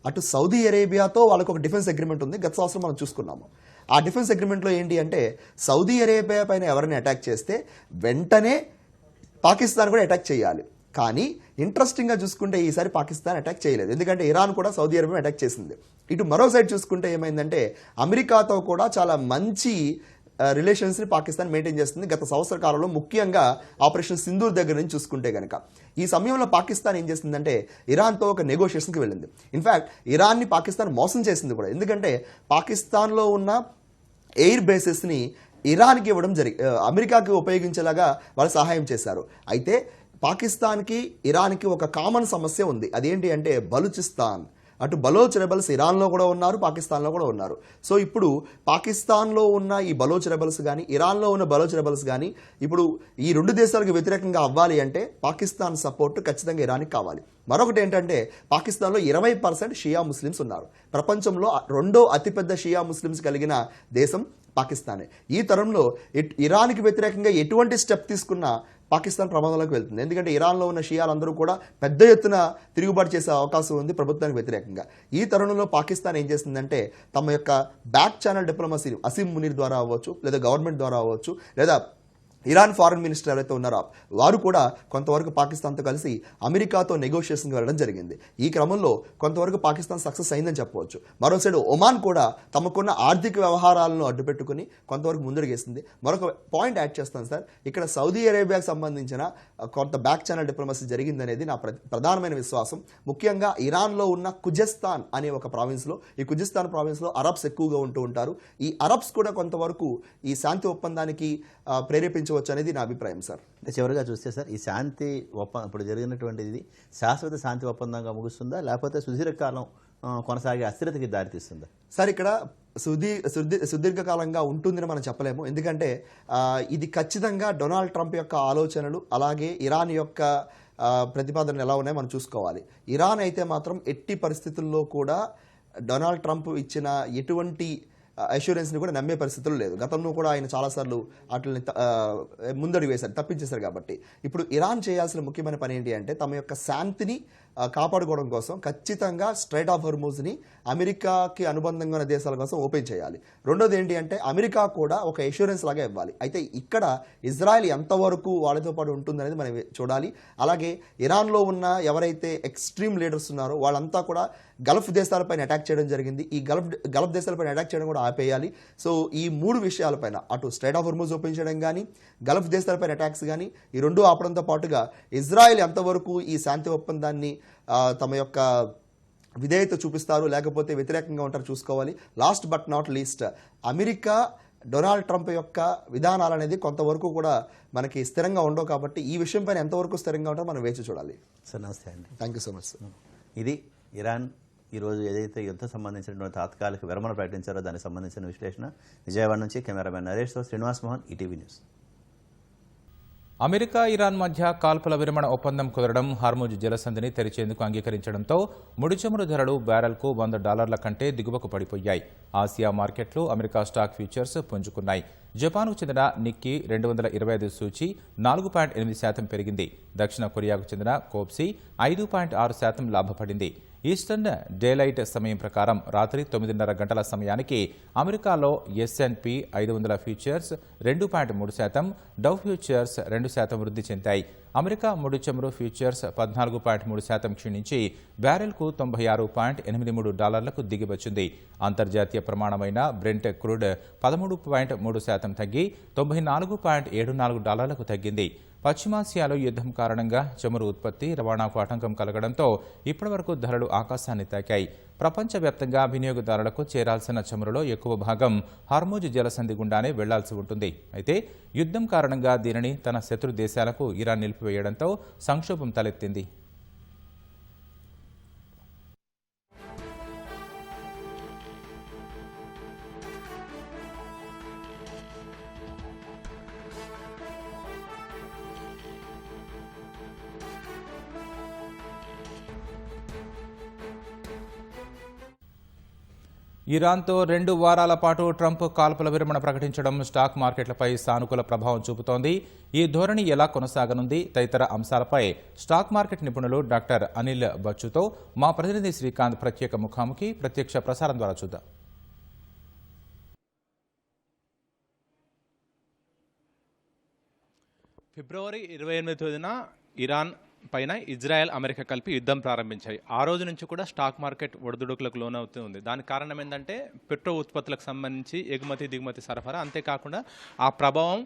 అటు సౌదీ అరేబియాతో వాళ్ళకు ఒక డిఫెన్స్ అగ్రిమెంట్ ఉంది. గత సంవత్సరం మనం చూసుకున్నాము. ఆ డిఫెన్స్ అగ్రిమెంట్లో ఏంటి అంటే సౌదీ అరేబియా పైన ఎవరైనా అటాక్ చేస్తే వెంటనే పాకిస్తాన్ కూడా అటాక్ చేయాలి. కానీ ఇంట్రెస్టింగ్గా చూసుకుంటే ఈసారి పాకిస్తాన్ అటాక్ చేయలేదు. ఎందుకంటే ఇరాన్ కూడా సౌదీ అరేబియా అటాక్ చేసింది. ఇటు మరో సైడ్ చూసుకుంటే ఏమైందంటే అమెరికాతో కూడా చాలా మంచి రిలేషన్స్ని పాకిస్తాన్ మెయింటైన్ చేస్తుంది గత సంవత్సర కాలంలో. ముఖ్యంగా ఆపరేషన్ సింధూర్ దగ్గర నుంచి చూసుకుంటే కనుక ఈ సమయంలో పాకిస్తాన్ ఏం చేస్తుందంటే ఇరాన్తో ఒక నెగోషియేషన్కి వెళ్ళింది. ఇన్ఫ్యాక్ట్ ఇరాన్ని పాకిస్తాన్ మోసం చేసింది కూడా. ఎందుకంటే పాకిస్తాన్లో ఉన్న ఎయిర్ బేసెస్ని ఇరాన్కి ఇవ్వడం అమెరికాకి ఉపయోగించేలాగా వాళ్ళు సహాయం చేశారు. అయితే పాకిస్తాన్కి ఇరాన్కి ఒక కామన్ సమస్య ఉంది. అదేంటి అంటే బలూచిస్తాన్. అటు బలోచ్ రెబల్స్ ఇరాన్లో కూడా ఉన్నారు, పాకిస్తాన్లో కూడా ఉన్నారు. సో ఇప్పుడు పాకిస్తాన్లో ఉన్న ఈ బలోచ్ రెబల్స్ కానీ ఇరాన్లో ఉన్న బలోచ్ రెబల్స్ కానీ ఇప్పుడు ఈ రెండు దేశాలకు వ్యతిరేకంగా అవ్వాలి అంటే పాకిస్తాన్ సపోర్ట్ ఖచ్చితంగా ఇరాన్కి కావాలి. మరొకటి ఏంటంటే పాకిస్తాన్లో 20% షియా ముస్లిమ్స్ ఉన్నారు. ప్రపంచంలో రెండో అతిపెద్ద షియా ముస్లిమ్స్ కలిగిన దేశం పాకిస్తానే. ఈ తరంలో ఇరాన్కి వ్యతిరేకంగా ఎటువంటి స్టెప్ తీసుకున్నా పాకిస్తాన్ ప్రమాదంలోకి వెళ్తుంది. ఎందుకంటే ఇరాన్లో ఉన్న షియాలందరూ కూడా పెద్ద ఎత్తున తిరుగుబాటు చేసే అవకాశం ఉంది ప్రభుత్వానికి వ్యతిరేకంగా. ఈ తరుణంలో పాకిస్తాన్ ఏం చేస్తుందంటే తమ యొక్క back channel diplomacy Asim Munir ద్వారా అవ్వచ్చు, లేదా గవర్నమెంట్ ద్వారా అవ్వచ్చు, లేదా ఇరాన్ ఫారెన్ మినిస్టర్ ఎవరైతే ఉన్నారో వారు కూడా కొంతవరకు పాకిస్తాన్తో కలిసి అమెరికాతో నెగోషియేషన్కి వెళ్ళడం జరిగింది. ఈ క్రమంలో కొంతవరకు పాకిస్తాన్ సక్సెస్ అయిందని చెప్పవచ్చు. మరో సైడ్ ఒమాన్ కూడా తమకున్న ఆర్థిక వ్యవహారాలను అడ్డుపెట్టుకుని కొంతవరకు ముందడుగేసింది. మరొక పాయింట్ యాడ్ చేస్తాను సార్. ఇక్కడ సౌదీ అరేబియాకు సంబంధించిన కొంత బ్యాక్ ఛానల్ డిప్లొమసీ జరిగిందనేది నా ప్రధానమైన విశ్వాసం. ముఖ్యంగా ఇరాన్లో ఉన్న ఖుజస్థాన్ అనే ఒక ప్రావిన్స్లో, ఈ ఖుజస్థాన్ ప్రావిన్స్లో అరబ్స్ ఎక్కువగా ఉంటూ ఉంటారు. ఈ అరబ్స్ కూడా కొంతవరకు ఈ శాంతి ఒప్పందానికి ప్రేరేపించవచ్చు అనేది నా అభిప్రాయం సార్. అంటే చివరిగా చూస్తే సార్, ఈ శాంతి ఇప్పుడు జరిగినటువంటిది శాశ్వత శాంతి ఒప్పందంగా ముగుస్తుందా, లేకపోతే సుదీర్ఘకాలం కొనసాగే అస్థిరతకి దారితీస్తుందా? సార్, ఇక్కడ సుదీర్ఘకాలంగా ఉంటుందని మనం చెప్పలేము. ఎందుకంటే ఇది ఖచ్చితంగా డొనాల్డ్ ట్రంప్ యొక్క ఆలోచనలు అలాగే ఇరాన్ యొక్క ప్రతిపాదనలు ఎలా ఉన్నాయో మనం చూసుకోవాలి. ఇరాన్ అయితే మాత్రం ఎట్టి పరిస్థితుల్లో కూడా డొనాల్డ్ ట్రంప్ ఇచ్చిన ఎటువంటి అష్యూరెన్స్ని కూడా నమ్మే పరిస్థితులు లేదు. గతంలో కూడా ఆయన చాలాసార్లు వాటిని ముందడుగు వేశారు, తప్పించేశారు. కాబట్టి ఇప్పుడు ఇరాన్ చేయాల్సిన ముఖ్యమైన పని ఏంటి అంటే తమ యొక్క శాంతిని కాపాడుకోవడం కోసం ఖచ్చితంగా స్ట్రైట్ ఆఫ్ హర్మూజ్ని అమెరికాకి అనుబంధంగా ఉన్న దేశాల కోసం ఓపెన్ చేయాలి. రెండోది ఏంటి అంటే అమెరికా కూడా ఒక ఎష్యూరెన్స్ లాగా ఇవ్వాలి. అయితే ఇక్కడ ఇజ్రాయెల్ ఎంతవరకు వాళ్ళతో పాటు ఉంటుందనేది మనం చూడాలి. అలాగే ఇరాన్లో ఉన్న ఎవరైతే ఎక్స్ట్రీమ్ లీడర్స్ ఉన్నారో వాళ్ళంతా కూడా గల్ఫ్ దేశాలపైన అటాక్ చేయడం జరిగింది. ఈ గల్ఫ్ దేశాలపైన అటాక్ చేయడం కూడా ఆపేయాలి. సో ఈ 3 విషయాలపైన అటు స్ట్రైట్ ఆఫ్ హర్మూజ్ ఓపెన్ చేయడం కానీ, గల్ఫ్ దేశాలపైన అటాక్స్ కానీ, ఈ 2 ఆపడంతో పాటుగా ఇజ్రాయెల్ ఎంతవరకు ఈ శాంతి ఒప్పందాన్ని తమ యొక్క విధేయత చూపిస్తారు లేకపోతే వ్యతిరేకంగా ఉంటారు చూసుకోవాలి. Last but not least America Donald Trump యొక్క విధానాలు అనేది కొంతవరకు కూడా మనకి స్థిరంగా ఉండవు. కాబట్టి ఈ విషయం పైన ఎంతవరకు స్థిరంగా ఉంటారో మనం వేచి చూడాలి. సార్ నమస్తే అండి. Thank you so much sir. ఇది ఇరాన్ ఈరోజు ఏదైతే యుద్ధం సంబంధించినటువంటి తాత్కాలిక విరమణ ప్రకటించారో దానికి సంబంధించిన విశ్లేషణ. విజయవాడ నుంచి కెమెరామెన్ నరేష్తో Srinivas Mohan, ETV news. America Iran మధ్య కాల్పుల విరమణ ఒప్పందం కుదరడం, హార్మూజ్ జలసంధిని తెరిచేందుకు అంగీకరించడంతో ముడి చమురు ధరలు బ్యారెల్కు $100 కంటే దిగువకు పడిపోయాయి. ఆసియా మార్కెట్లు అమెరికా స్టాక్ ఫ్యూచర్స్ పుంజుకున్నాయి. జపాన్కు చెందిన నిక్కీ 225 సూచీ 4.8% పెరిగింది. దక్షిణ కొరియాకు చెందిన కోప్సీ 5.6% లాభపడింది. ఈస్టర్న్ డేలైట్ సమయం ప్రకారం రాత్రి 9:30 గంటల సమయానికి అమెరికాలో S&P 500 ఫ్యూచర్స్ 2.3%, డౌ ఫ్యూచర్స్ 2% వృద్ధి చెందాయి. అమెరికా ముడి చమురు ఫ్యూచర్స్ 14.3% క్షీణించి బ్యారెల్కు $96.83కు దిగివచ్చింది. అంతర్జాతీయ ప్రమాణమైన బ్రెంట్ క్రూడ్ 13.3% తగ్గి $94.74కు తగ్గింది. పశ్చిమాసియాలో యుద్ధం కారణంగా చమురు ఉత్పత్తి, రవాణాకు ఆటంకం కలగడంతో ఇప్పటివరకు ధరలు ఆకాశాన్ని తాకాయి. ప్రపంచవ్యాప్తంగా వినియోగదారులకు చేరాల్సిన చమురులో ఎక్కువ భాగం హార్మూజ్ జలసంధి గుండానే వెళ్లాల్సి ఉంటుంది. అయితే యుద్ధం కారణంగా దీనిని తన శత్రు దేశాలకు ఇరాన్ నిలిపివేయడంతో సంక్షోభం తలెత్తింది. ఇరాన్తో 2 వారాల పాటు ట్రంప్ కాల్పుల విరమణ ప్రకటించడం స్టాక్ మార్కెట్లపై సానుకూల ప్రభావం చూపుతోంది. ఈ ధోరణి ఎలా కొనసాగనుంది తదితర అంశాలపై స్టాక్ మార్కెట్ నిపుణులు డాక్టర్ అనిల్ బచ్చుతో మా ప్రతినిధి శ్రీకాంత్ ప్రత్యేక ముఖాముఖి ప్రత్యక్ష ప్రసారం ద్వారా చూద్దాం. ఫిబ్రవరి 28వ తేదీన ఇరాన్ పైన ఇజ్రాయెల్, అమెరికా కలిపి యుద్ధం ప్రారంభించాయి. ఆ రోజు నుంచి కూడా స్టాక్ మార్కెట్ ఒడిదుడుకులకు లోనవుతూ ఉంది. దానికి కారణం ఏంటంటే పెట్రో ఉత్పత్తులకు సంబంధించి ఎగుమతి దిగుమతి సరఫరా, అంతేకాకుండా ఆ ప్రభావం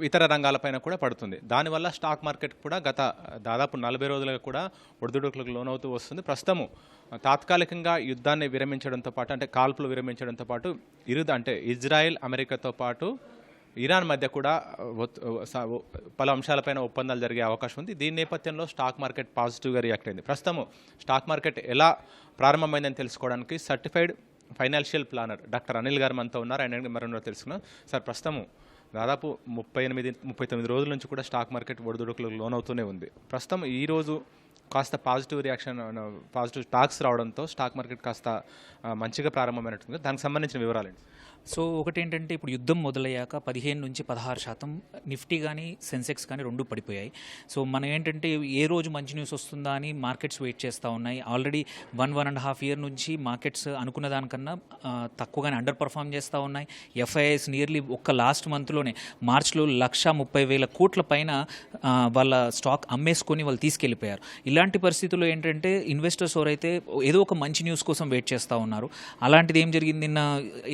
ఇతర రంగాలపైన కూడా పడుతుంది. దానివల్ల స్టాక్ మార్కెట్ కూడా గత దాదాపు 40 రోజులుగా కూడా ఒడిదుడుకులకు లోనవుతూ వస్తుంది. ప్రస్తుతము తాత్కాలికంగా యుద్ధాన్ని విరమించడంతో పాటు, అంటే కాల్పులు విరమించడంతో పాటు అంటే ఇజ్రాయెల్, అమెరికాతో పాటు ఇరాన్ మధ్య కూడా పలు అంశాలపైన ఒప్పందాలు జరిగే అవకాశం ఉంది. దీని నేపథ్యంలో స్టాక్ మార్కెట్ పాజిటివ్గా రియాక్ట్ అయింది. ప్రస్తుతం స్టాక్ మార్కెట్ ఎలా ప్రారంభమైందని తెలుసుకోవడానికి certified financial planner doctor Anil గారు మనతో ఉన్నారు. ఆయన మరో తెలుసుకున్నాం. సార్, ప్రస్తుతం దాదాపు 38-39 రోజుల నుంచి కూడా స్టాక్ మార్కెట్ ఒడిదుడుకులకు లోనవుతూనే ఉంది. ప్రస్తుతం ఈరోజు కాస్త పాజిటివ్ రియాక్షన్, పాజిటివ్ టాక్స్ రావడంతో స్టాక్ మార్కెట్ కాస్త మంచిగా ప్రారంభమైనట్టుంది. దానికి సంబంధించిన వివరాలండి. సో ఒకటి ఏంటంటే, ఇప్పుడు యుద్ధం మొదలయ్యాక 15 నుంచి 16% నిఫ్టీ కానీ సెన్సెక్స్ కానీ 2 పడిపోయాయి. సో మనం ఏంటంటే ఏ రోజు మంచి న్యూస్ వస్తుందా అని మార్కెట్స్ వెయిట్ చేస్తూ ఉన్నాయి. ఆల్రెడీ 1.5 ఇయర్ నుంచి మార్కెట్స్ అనుకున్న దానికన్నా తక్కువగానే అండర్ పర్ఫామ్ చేస్తూ ఉన్నాయి. ఎఫ్ఐఐస్ నియర్లీ ఒక్క లాస్ట్ మంత్లోనే మార్చ్లో 130,000 కోట్ల పైన వాళ్ళ స్టాక్ అమ్మేసుకొని వాళ్ళు తీసుకెళ్ళిపోయారు. ఇలాంటి పరిస్థితుల్లో ఏంటంటే ఇన్వెస్టర్స్ ఎవరైతే ఏదో ఒక మంచి న్యూస్ కోసం వెయిట్ చేస్తూ ఉన్నారు. అలాంటిది ఏం జరిగింది, నిన్న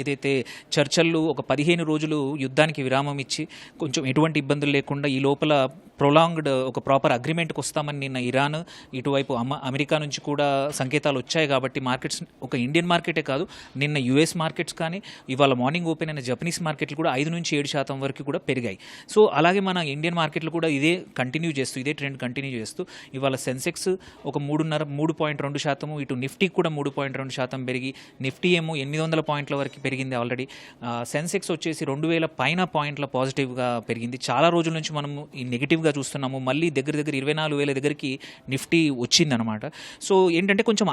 ఏదైతే చర్చలు ఒక 15 రోజులు యుద్ధానికి విరామం ఇచ్చి కొంచెం ఎటువంటి ఇబ్బందులు లేకుండా ఈ లోపల ప్రొలాంగ్డ్ ఒక ప్రాపర్ అగ్రిమెంట్కి వస్తామని నిన్న ఇరాన్, ఇటువైపు అమెరికా నుంచి కూడా సంకేతాలు వచ్చాయి. కాబట్టి మార్కెట్స్ ఒక ఇండియన్ మార్కెటే కాదు, నిన్న యుఎస్ మార్కెట్స్ కానీ ఇవాళ మార్నింగ్ ఓపెన్ అయిన జపనీస్ మార్కెట్లు కూడా 5 నుంచి 7% వరకు కూడా పెరిగాయి. సో అలాగే మన ఇండియన్ మార్కెట్లు కూడా ఇదే ట్రెండ్ కంటిన్యూ చేస్తూ ఇవాళ సెన్సెక్స్ ఒక 3.2%, ఇటు నిఫ్టీ కూడా 3.2% పెరిగి, నిఫ్టీ ఏమో 800 పాయింట్ల వరకు పెరిగింది ఆల్రెడీ. సెన్సెక్స్ వచ్చేసి 2000 పైన పాయింట్ల పాజిటివ్గా పెరిగింది. చాలా రోజుల నుంచి మనము ఈ నెగిటివ్గా చూస్తున్నాము. మళ్ళీ దగ్గర 24,000 దగ్గరికి నిఫ్టీ వచ్చిందనమాట. సో ఏంటంటే కొంచెం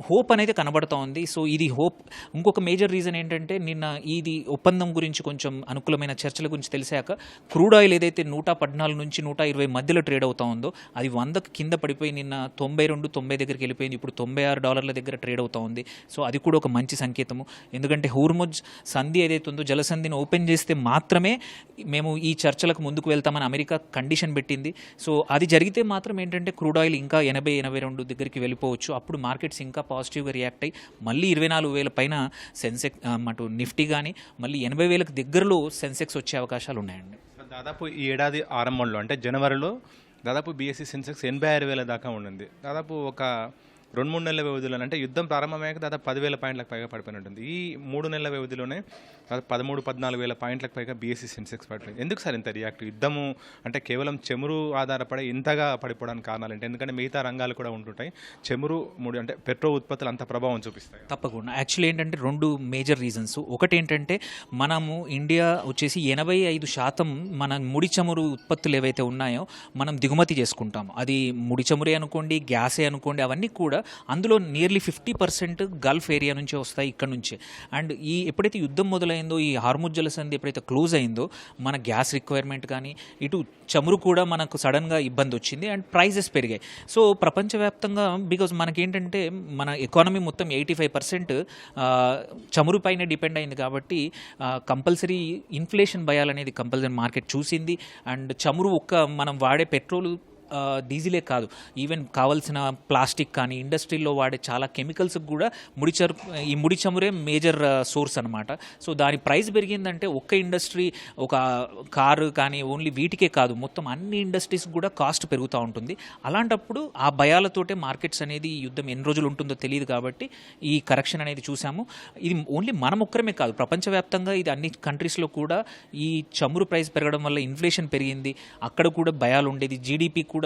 హోప్ అనేది కనబడుతూ ఉంది. సో ఇది హోప్. ఇంకొక మేజర్ రీజన్ ఏంటంటే నిన్న ఇది ఒప్పందం గురించి కొంచెం అనుకూలమైన చర్చల గురించి తెలిసాక క్రూడ్ ఆయిల్ ఏదైతే 114 నుంచి 120 మధ్యలో ట్రేడ్ అవుతా ఉందో అది 100కి కింద పడిపోయి నిన్న 92-90 దగ్గరికి వెళ్ళిపోయింది. ఇప్పుడు $96 దగ్గర ట్రేడ్ అవుతా ఉంది. సో అది కూడా ఒక మంచి సంకేతము. ఎందుకంటే హోర్ముజ్ సంధి ఏదైతే ఉందో జలసంధిని ఓపెన్ చేస్తే మాత్రమే మేము ఈ చర్చలకు ముందుకు వెళ్తామని అమెరికా కండిషన్ పెట్టింది. సో అది జరిగితే మాత్రం ఏంటంటే క్రూడ్ ఆయిల్ ఇంకా 80-82 దగ్గరికి వెళ్ళిపోవచ్చు. అప్పుడు మార్కెట్స్ ఇంకా పాజిటివ్గా రియాక్ట్ అయ్యి మళ్ళీ 24,000 పైన సెన్సెక్స్ అటు నిఫ్టీ కానీ మళ్ళీ 80,000 దగ్గరలో సెన్సెక్స్ వచ్చే అవకాశాలు ఉన్నాయండి. దాదాపు ఈ ఏడాది ఆరంభంలో అంటే జనవరిలో దాదాపు బీఎస్సీ సెన్సెక్స్ 86,000 దాకా ఉండింది. దాదాపు ఒక 2-3 నెలల వ్యవధిలో అంటే యుద్ధం ప్రారంభమయ్యాక దాదాపు 10,000 పాయింట్లకు పైగా పడిపోయి ఉంటుంది. ఈ 3 నెలల వ్యవధిలోనే దాదాపు 13-14,000 పాయింట్లకు పైగా బీఎస్సీ సెన్సెక్స్ పడిపోయింది. ఎందుకు సార్ ఇంత రియాక్ట్? యుద్ధము అంటే కేవలం చమురు ఆధారపడి ఇంతగా పడిపోవడానికి కారణాలు ఏంటి? ఎందుకంటే మిగతా రంగాలు కూడా ఉంటుంటాయి. చమురు అంటే పెట్రో ఉత్పత్తులు అంత ప్రభావం చూపిస్తాయి. తప్పకుండా. యాక్చువల్లీ ఏంటంటే 2 మేజర్ రీజన్స్. ఒకటి ఏంటంటే మనము ఇండియా వచ్చేసి 85% మన ముడి చమురు ఉత్పత్తులు ఏవైతే ఉన్నాయో మనం దిగుమతి చేసుకుంటాము. అది ముడి చమురే అనుకోండి, గ్యాసే అనుకోండి, అవన్నీ కూడా అందులో నియర్లీ 50% గల్ఫ్ ఏరియా నుంచే వస్తాయి, ఇక్కడ నుంచే. అండ్ ఎప్పుడైతే యుద్ధం మొదలైందో, ఈ హార్ముజ్ జలసంధి ఎప్పుడైతే క్లోజ్ అయిందో మన గ్యాస్ రిక్వైర్మెంట్ కానీ ఇటు చమురు కూడా మనకు సడన్గా ఇబ్బంది వచ్చింది అండ్ ప్రైజెస్ పెరిగాయి. సో ప్రపంచవ్యాప్తంగా బికాజ్ మనకేంటంటే మన ఎకానమీ మొత్తం 85% చమురు పైన డిపెండ్ అయింది కాబట్టి కంపల్సరీ ఇన్ఫ్లేషన్ భయాలనేది కంపల్సరీ మార్కెట్ చూసింది. అండ్ చమురు మనం వాడే పెట్రోల్ డీజిలే కాదు, ఈవెన్ కావాల్సిన ప్లాస్టిక్ కానీ ఇండస్ట్రీలో వాడే చాలా కెమికల్స్కి కూడా ముడి చమురే మేజర్ సోర్స్ అనమాట. సో దాని ప్రైస్ పెరిగిందంటే ఒక్క ఇండస్ట్రీ, ఒక కారు కానీ ఓన్లీ వీటికే కాదు, మొత్తం అన్ని ఇండస్ట్రీస్కి కూడా కాస్ట్ పెరుగుతూ ఉంటుంది. అలాంటప్పుడు ఆ భయాలతోటే మార్కెట్స్ అనేది ఈ యుద్ధం ఎన్ని రోజులు ఉంటుందో తెలియదు కాబట్టి ఈ కరెక్షన్ అనేది చూసాము. ఇది ఓన్లీ మనం ఒక్కరమే కాదు, ప్రపంచవ్యాప్తంగా ఇది అన్ని కంట్రీస్లో కూడా ఈ చమురు ప్రైస్ పెరగడం వల్ల ఇన్ఫ్లేషన్ పెరిగింది. అక్కడ కూడా భయాలు ఉండేది, జీడిపి కూడా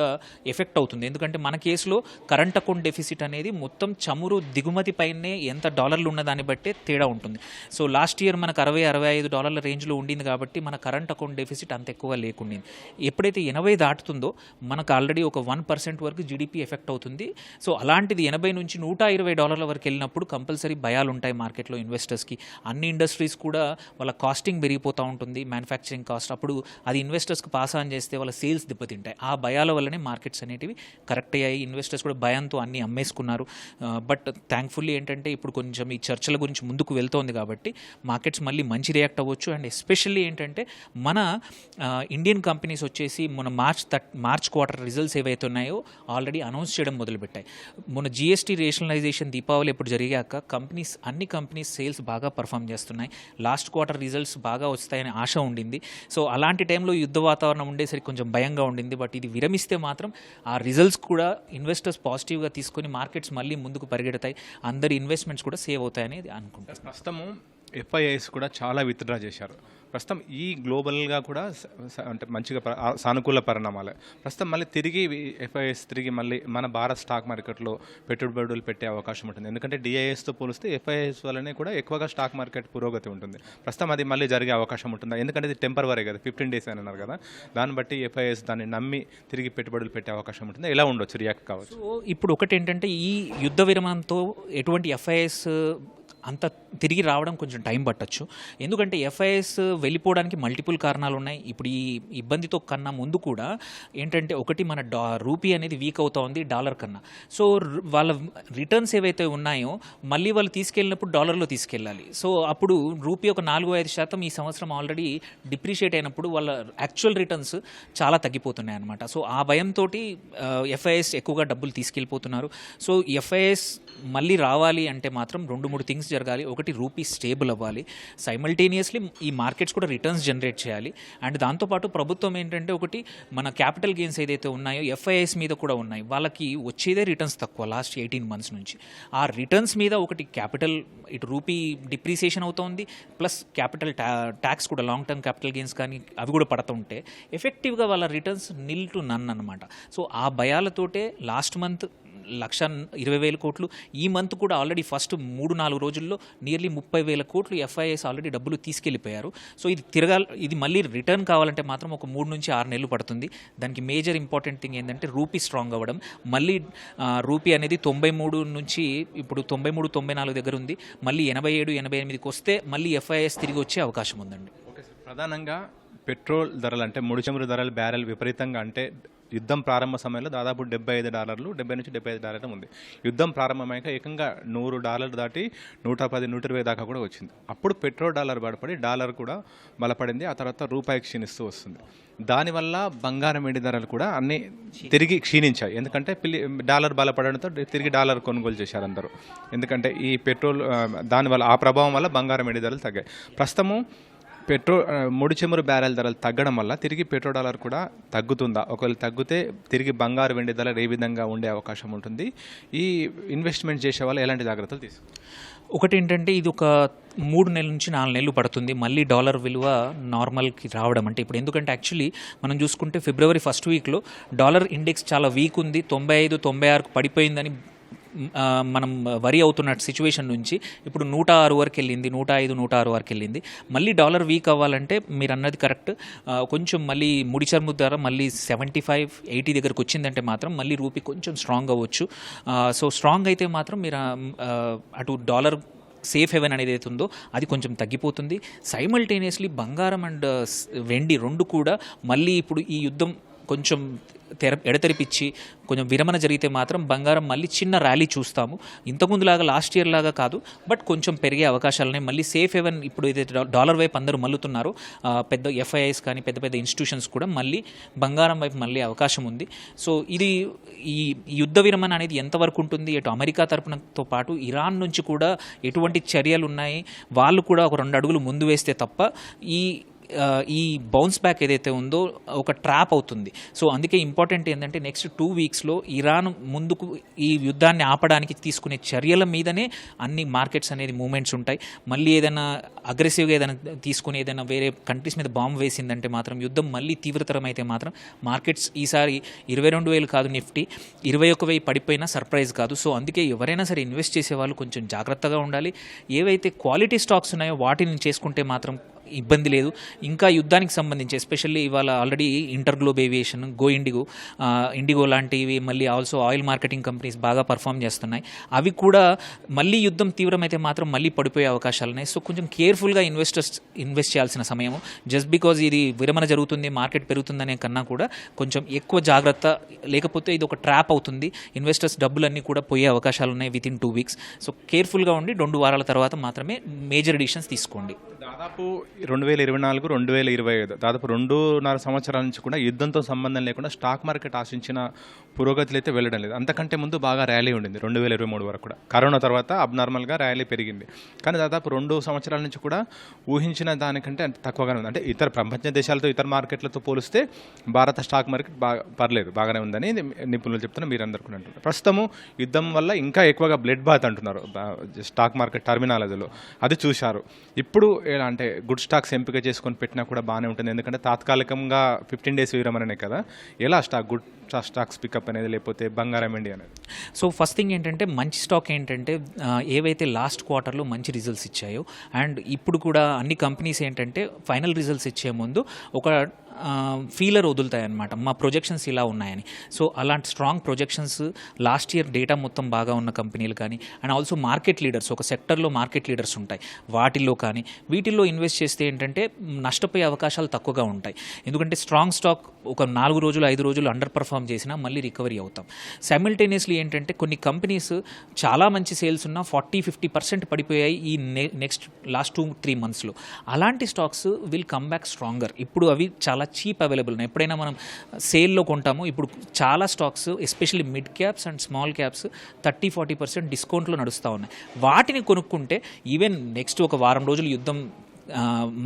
ఎఫెక్ట్ అవుతుంది. ఎందుకంటే మన కేసులో కరెంట్ అకౌంట్ డెఫిసిట్ అనేది మొత్తం చమురు దిగుమతి పైనే ఎంత డాలర్లు ఉన్న దాన్ని బట్టే తేడా ఉంటుంది. సో లాస్ట్ ఇయర్ మనకు $60-65 రేంజ్లో ఉండింది కాబట్టి మన కరెంట్ అకౌంట్ డెఫిసిట్ అంత ఎక్కువ లేకుండింది. ఎప్పుడైతే 80 దాటుతుందో మనకు ఆల్రెడీ ఒక 1% వరకు జీడిపి ఎఫెక్ట్ అవుతుంది. సో అలాంటిది 80 నుంచి $120 వరకు వెళ్ళినప్పుడు కంపల్సరీ భయాలు ఉంటాయి మార్కెట్లో ఇన్వెస్టర్స్కి. అన్ని ఇండస్ట్రీస్ కూడా వాళ్ళ కాస్టింగ్ పెరిగిపోతూ ఉంటుంది, మ్యానుఫ్యాక్చరింగ్ కాస్ట్. అప్పుడు అది ఇన్వెస్టర్స్కి పాస్ ఆన్ చేస్తే వాళ్ళ సేల్స్ దెబ్బతింటాయి. ఆ భయాల వల్లనే మార్కెట్స్ అనేటివి కరెక్ట్ అయ్యాయి. ఇన్వెస్టర్స్ కూడా భయంతో అన్నీ అమ్మేసుకున్నారు. బట్ థ్యాంక్ఫుల్లీ ఏంటంటే ఇప్పుడు కొంచెం ఈ చర్చల గురించి ముందుకు వెళ్తోంది కాబట్టి మార్కెట్స్ మళ్ళీ మంచి రియాక్ట్ అవ్వచ్చు. అండ్ ఎస్పెషల్లీ ఏంటంటే మన ఇండియన్ కంపెనీస్ వచ్చేసి మన మార్చ్ క్వార్టర్ రిజల్ట్స్ ఏవైతే ఉన్నాయో ఆల్రెడీ అనౌన్స్ చేయడం మొదలుపెట్టాయి. మన జిఎస్టీ రేషనలైజేషన్ దీపావళి ఎప్పుడు జరిగాక అన్ని కంపెనీస్ సేల్స్ బాగా పర్ఫామ్ చేస్తున్నాయి. లాస్ట్ క్వార్టర్ రిజల్ట్స్ బాగా వస్తాయని ఆశ ఉండింది. సో అలాంటి టైంలో యుద్ధ వాతావరణం ఉండేసరికి కొంచెం భయంగా ఉండింది. బట్ ఇది విరమిస్తే మాత్రం ఆ రిజల్ట్స్ కూడా ఇన్వెస్టర్స్ పాజిటివ్గా తీసుకొని మార్కెట్స్ మళ్ళీ ముందుకు పరిగెడతాయి, అందరి ఇన్వెస్ట్మెంట్స్ కూడా సేవ్ అవుతాయని అనుకుంటారు. ప్రస్తుతము ఎఫ్ఐఐస్ కూడా చాలా విత్డ్రా చేశారు. ప్రస్తుతం ఈ గ్లోబల్గా కూడా అంటే మంచిగా సానుకూల పరిణామాలే. ప్రస్తుతం మళ్ళీ తిరిగి ఎఫ్ఐఐస్ మళ్ళీ మన భారత్ స్టాక్ మార్కెట్లో పెట్టుబడులు పెట్టే అవకాశం ఉంటుంది. ఎందుకంటే డిఐఎస్తో పోలిస్తే ఎఫ్ఐఐస్ వల్లనే కూడా ఎక్కువగా స్టాక్ మార్కెట్ పురోగతి ఉంటుంది. ప్రస్తుతం అది మళ్ళీ జరిగే అవకాశం ఉంటుందా? ఎందుకంటే ఇది టెంపరవరీ కదా, 15 days అని అన్నారు కదా, దాన్ని బట్టి ఎఫ్ఐఐస్ దాన్ని నమ్మి తిరిగి పెట్టుబడులు పెట్టే అవకాశం ఉంటుంది. ఎలా ఉండొచ్చు, రియాక్ట్ కావచ్చు? సో ఇప్పుడు ఒకటి ఏంటంటే ఈ యుద్ధ విరమణంతో ఎటువంటి ఎఫ్ఐఐస్ అంత తిరిగి రావడం కొంచెం టైం పట్టచ్చు. ఎందుకంటే ఎఫ్ఐఎస్ వెళ్ళిపోవడానికి మల్టిపుల్ కారణాలు ఉన్నాయి. ఇప్పుడు ఈ ఇబ్బందితో కన్నా ముందు కూడా ఏంటంటే ఒకటి మన రూపీ అనేది వీక్ అవుతా ఉంది డాలర్ కన్నా. సో వాళ్ళ రిటర్న్స్ ఏవైతే ఉన్నాయో మళ్ళీ వాళ్ళు తీసుకెళ్ళినప్పుడు డాలర్లో తీసుకెళ్ళాలి. సో అప్పుడు రూపీ ఒక 4-5% ఈ సంవత్సరం ఆల్రెడీ డిప్రిషియేట్ అయినప్పుడు వాళ్ళ యాక్చువల్ రిటర్న్స్ చాలా తగ్గిపోతున్నాయి అనమాట. సో ఆ భయంతో ఎఫ్ఐఎస్ ఎక్కువగా డబ్బులు తీసుకెళ్ళిపోతున్నారు. సో ఎఫ్ఐఎస్ మళ్ళీ రావాలి అంటే మాత్రం 2-3 థింగ్స్ జరగాలి. ఒకటి రూపీ స్టేబుల్ అవ్వాలి, సైమల్టేనియస్లీ ఈ మార్కెట్స్ కూడా రిటర్న్స్ జనరేట్ చేయాలి. అండ్ దాంతోపాటు ప్రభుత్వం ఏంటంటే ఒకటి మన క్యాపిటల్ గెయిన్స్ ఏదైతే ఉన్నాయో ఎఫ్ఐఎస్ మీద కూడా ఉన్నాయి, వాళ్ళకి వచ్చేదే రిటర్న్స్ తక్కువ లాస్ట్ 18 months నుంచి. ఆ రిటర్న్స్ మీద ఒకటి క్యాపిటల్ ఇటు రూపీ డిప్రిసియేషన్ అవుతోంది, ప్లస్ క్యాపిటల్ ట్యాక్స్ కూడా లాంగ్ టర్మ్ క్యాపిటల్ గెయిన్స్ కానీ అవి కూడా పడుతుంటే ఎఫెక్టివ్గా వాళ్ళ రిటర్న్స్ నిల్ టు నన్ అనమాట. సో ఆ భయాలతోటే 1,20,000 కోట్లు. ఈ మంత్ కూడా ఆల్రెడీ ఫస్ట్ 3-4 రోజుల్లో నియర్లీ 30,000 కోట్లు ఎఫ్ఐఐస్ ఆల్రెడీ డబ్బులు తీసుకెళ్లిపోయారు. సో ఇది మళ్ళీ రిటర్న్ కావాలంటే మాత్రం ఒక 3 నుంచి 6 నెలలు పడుతుంది. దానికి మేజర్ ఇంపార్టెంట్ థింగ్ ఏంటంటే రూపీ స్ట్రాంగ్ అవ్వడం. మళ్ళీ రూపీ అనేది 93 నుంచి ఇప్పుడు 93-94 దగ్గర ఉంది. మళ్ళీ 87-88కి వస్తే మళ్ళీ ఎఫ్ఐఐస్ తిరిగి వచ్చే అవకాశం ఉందండి. ఓకే సార్, ప్రధానంగా పెట్రోల్ ధరలు అంటే ముడి చమురు ధరలు బ్యారెల్ విపరీతంగా అంటే యుద్ధం ప్రారంభ సమయంలో దాదాపు $75, $70 నుంచి $75 ఉంది. యుద్ధం ప్రారంభమయ్యాక ఏకంగా $100 దాటి 110-120 దాకా కూడా వచ్చింది. అప్పుడు పెట్రోల్ డాలర్ బలపడి డాలర్ కూడా బలపడింది. ఆ తర్వాత రూపాయి క్షీణిస్తూ వస్తుంది. దానివల్ల బంగారం వెండి ధరలు కూడా అన్నీ తిరిగి క్షీణించాయి. ఎందుకంటే డాలర్ బలపడడంతో తిరిగి డాలర్ కొనుగోలు చేశారు అందరూ. ఎందుకంటే ఈ పెట్రోల్ దానివల్ల ఆ ప్రభావం వల్ల బంగారం వెండి ధరలు తగ్గాయి. ప్రస్తుతము ముడి చమురు బ్యారెల్ ధరలు తగ్గడం వల్ల తిరిగి పెట్రోల్ డాలర్ కూడా తగ్గుతుందా? ఒకవేళ తగ్గితే తిరిగి బంగారు వెండి ధరలు ఏ విధంగా ఉండే అవకాశం ఉంటుంది? ఈ ఇన్వెస్ట్మెంట్ చేసే వాళ్ళు ఎలాంటి జాగ్రత్తలు తీసుకుంటారు? ఒకటి ఏంటంటే ఇది ఒక 3 నెలల నుంచి 4 నెలలు పడుతుంది మళ్ళీ డాలర్ విలువ నార్మల్కి రావడం. అంటే ఇప్పుడు ఎందుకంటే యాక్చువల్లీ మనం చూసుకుంటే ఫిబ్రవరి ఫస్ట్ వీక్లో డాలర్ ఇండెక్స్ చాలా వీక్ ఉంది, 95-96 పడిపోయిందని మనం వరి అవుతున్న సిచ్యువేషన్ నుంచి ఇప్పుడు 106 వరకు వెళ్ళింది, 105-106 వరకు వెళ్ళింది. మళ్ళీ డాలర్ వీక్ అవ్వాలంటే మీరు అన్నది కరెక్ట్, కొంచెం మళ్ళీ ముడి చమురు ధర మళ్ళీ 75-80 దగ్గరకు వచ్చిందంటే మాత్రం మళ్ళీ రూపీ కొంచెం స్ట్రాంగ్ అవ్వచ్చు. సో స్ట్రాంగ్ అయితే మాత్రం మీరు అటు డాలర్ సేఫ్ హెవెన్ అనేది అవుతుందో అది కొంచెం తగ్గిపోతుంది. సైమల్టేనియస్లీ బంగారం అండ్ వెండి రెండు కూడా మళ్ళీ ఇప్పుడు ఈ యుద్ధం కొంచెం ఎడతెరిపిచ్చి కొంచెం విరమణ జరిగితే మాత్రం బంగారం మళ్ళీ చిన్న ర్యాలీ చూస్తాము. ఇంతకుముందులాగా లాస్ట్ ఇయర్ లాగా కాదు, బట్ కొంచెం పెరిగే అవకాశాలున్నాయి. మళ్ళీ సేఫ్ హెవెన్ ఇప్పుడు ఏదైతే డాలర్ వైపు అందరూ మల్లుతున్నారో పెద్ద ఎఫ్ఐఐస్ కానీ పెద్ద పెద్ద ఇన్స్టిట్యూషన్స్ కూడా మళ్ళీ బంగారం వైపు మళ్ళీ అవకాశం ఉంది. సో ఇది ఈ యుద్ధ విరమణ అనేది ఎంతవరకు ఉంటుంది, ఇటు అమెరికా తరపునతో పాటు ఇరాన్ నుంచి కూడా ఎటువంటి చర్యలు ఉన్నాయి, వాళ్ళు కూడా ఒక 2 అడుగులు ముందు వేస్తే తప్ప ఈ బౌన్స్ బ్యాక్ ఏదైతే ఉందో ఒక ట్రాప్ అవుతుంది. సో అందుకే ఇంపార్టెంట్ ఏంటంటే నెక్స్ట్ 2 వీక్స్లో ఇరాన్ ముందుకు ఈ యుద్ధాన్ని ఆపడానికి తీసుకునే చర్యల మీదనే అన్ని మార్కెట్స్ అనేది మూమెంట్స్ ఉంటాయి. మళ్ళీ ఏదైనా అగ్రెసివ్గా ఏదైనా తీసుకుని ఏదైనా వేరే కంట్రీస్ మీద బాంబు వేసిందంటే మాత్రం యుద్ధం మళ్ళీ తీవ్రతరం అయితే మాత్రం మార్కెట్స్ ఈసారి 22,000 కాదు, నిఫ్టీ 21,000 పడిపోయినా సర్ప్రైజ్ కాదు. సో అందుకే ఎవరైనా సరే ఇన్వెస్ట్ చేసే వాళ్ళు కొంచెం జాగ్రత్తగా ఉండాలి. ఏవైతే క్వాలిటీ స్టాక్స్ ఉన్నాయో వాటిని చేసుకుంటే మాత్రం ఇబ్బంది లేదు. ఇంకా యుద్ధానికి సంబంధించి ఎస్పెషల్లీ ఇవాళ ఆల్రెడీ ఇంటర్గ్లోబ్ ఏవియేషన్, ఇండిగో లాంటివి, మళ్ళీ ఆల్సో ఆయిల్ మార్కెటింగ్ కంపెనీస్ బాగా పర్ఫామ్ చేస్తున్నాయి. అవి కూడా మళ్ళీ యుద్ధం తీవ్రమైతే మాత్రం మళ్ళీ పడిపోయే అవకాశాలు ఉన్నాయి. సో కొంచెం కేర్ఫుల్గా ఇన్వెస్ట్ చేయాల్సిన సమయము. జస్ట్ బికాజ్ ఇది విరమణ జరుగుతుంది, మార్కెట్ పెరుగుతుందనే కన్నా కూడా కొంచెం ఎక్కువ జాగ్రత్త, లేకపోతే ఇది ఒక ట్రాప్ అవుతుంది. ఇన్వెస్టర్స్ డబ్బులన్నీ కూడా పోయే అవకాశాలు ఉన్నాయి వితిన్ 2 వీక్స్. సో కేర్ఫుల్గా ఉండి 2 వారాల తర్వాత మాత్రమే మేజర్ డిసిషన్స్ తీసుకోండి. దాదాపు 2024-2025 దాదాపు 2.5 సంవత్సరాల నుంచి కూడా యుద్ధంతో సంబంధం లేకుండా స్టాక్ మార్కెట్ ఆశించిన పురోగతులు అయితే వెళ్ళడం లేదు. అంతకంటే ముందు బాగా ర్యాలీ ఉండింది 2023 వరకు కూడా. కరోనా తర్వాత అబ్నార్మల్గా ర్యాలీ పెరిగింది. కానీ దాదాపు 2 సంవత్సరాల నుంచి కూడా ఊహించిన దానికంటే తక్కువగానే ఉంది. అంటే ఇతర ప్రపంచ దేశాలతో ఇతర మార్కెట్లతో పోలిస్తే భారత స్టాక్ మార్కెట్ పర్లేదు, బాగానే ఉందని నిపుణులు చెప్తున్నారు, మీరందరూ కూడా అంటున్నారు. ప్రస్తుతము యుద్ధం వల్ల ఇంకా ఎక్కువగా బ్లడ్ బాత్ అంటున్నారు స్టాక్ మార్కెట్ టర్మినాలజీలో, అది చూశారు. ఇప్పుడు అంటే గుడ్ స్టాక్స్ ఎంపిక చేసుకొని పెట్టినా కూడా బాగానే ఉంటుంది, ఎందుకంటే తాత్కాలికంగా 15 డేస్ విరమణనే కదా. ఎలా గుడ్ స్టాక్స్ పికప్ అనేది, లేకపోతే బంగారం వెండి అనేది? సో ఫస్ట్ థింగ్ ఏంటంటే మంచి స్టాక్ ఏంటంటే ఏవైతే లాస్ట్ క్వార్టర్లో మంచి రిజల్ట్స్ ఇచ్చాయో అండ్ ఇప్పుడు కూడా అన్ని కంపెనీస్ ఏంటంటే ఫైనల్ రిజల్ట్స్ ఇచ్చే ముందు ఒక ఫీలర్ వదులుతాయన్నమాట, మా ప్రొజెక్షన్స్ ఇలా ఉన్నాయని. సో అలాంటి strong projections last year data మొత్తం బాగా ఉన్న కంపెనీలు కానీ అండ్ ఆల్సో మార్కెట్ లీడర్స్, ఒక సెక్టర్లో మార్కెట్ లీడర్స్ ఉంటాయి, వాటిల్లో కానీ వీటిల్లో ఇన్వెస్ట్ చేస్తే ఏంటంటే నష్టపోయే అవకాశాలు తక్కువగా ఉంటాయి. ఎందుకంటే స్ట్రాంగ్ స్టాక్ ఒక 4 రోజులు 5 రోజులు అండర్ పర్ఫామ్ చేసినా మళ్ళీ రికవరీ అవుతాం. సైమల్టేనియస్లీ ఏంటంటే కొన్ని కంపెనీస్ చాలా మంచి సేల్స్ ఉన్నా 40-50% పడిపోయాయి ఈ నెక్స్ట్ లాస్ట్ 2-3 మంత్స్లో. అలాంటి stocks will come back stronger. ఇప్పుడు అవి చాలా చీప్ అవైలబుల్ ఉన్నాయి. ఎప్పుడైనా మనం సేల్లో కొంటాము, ఇప్పుడు చాలా stocks especially mid caps and small caps 30-40% డిస్కౌంట్లో నడుస్తూ ఉన్నాయి. వాటిని కొనుక్కుంటే ఈవెన్ నెక్స్ట్ ఒక వారం రోజులు యుద్ధం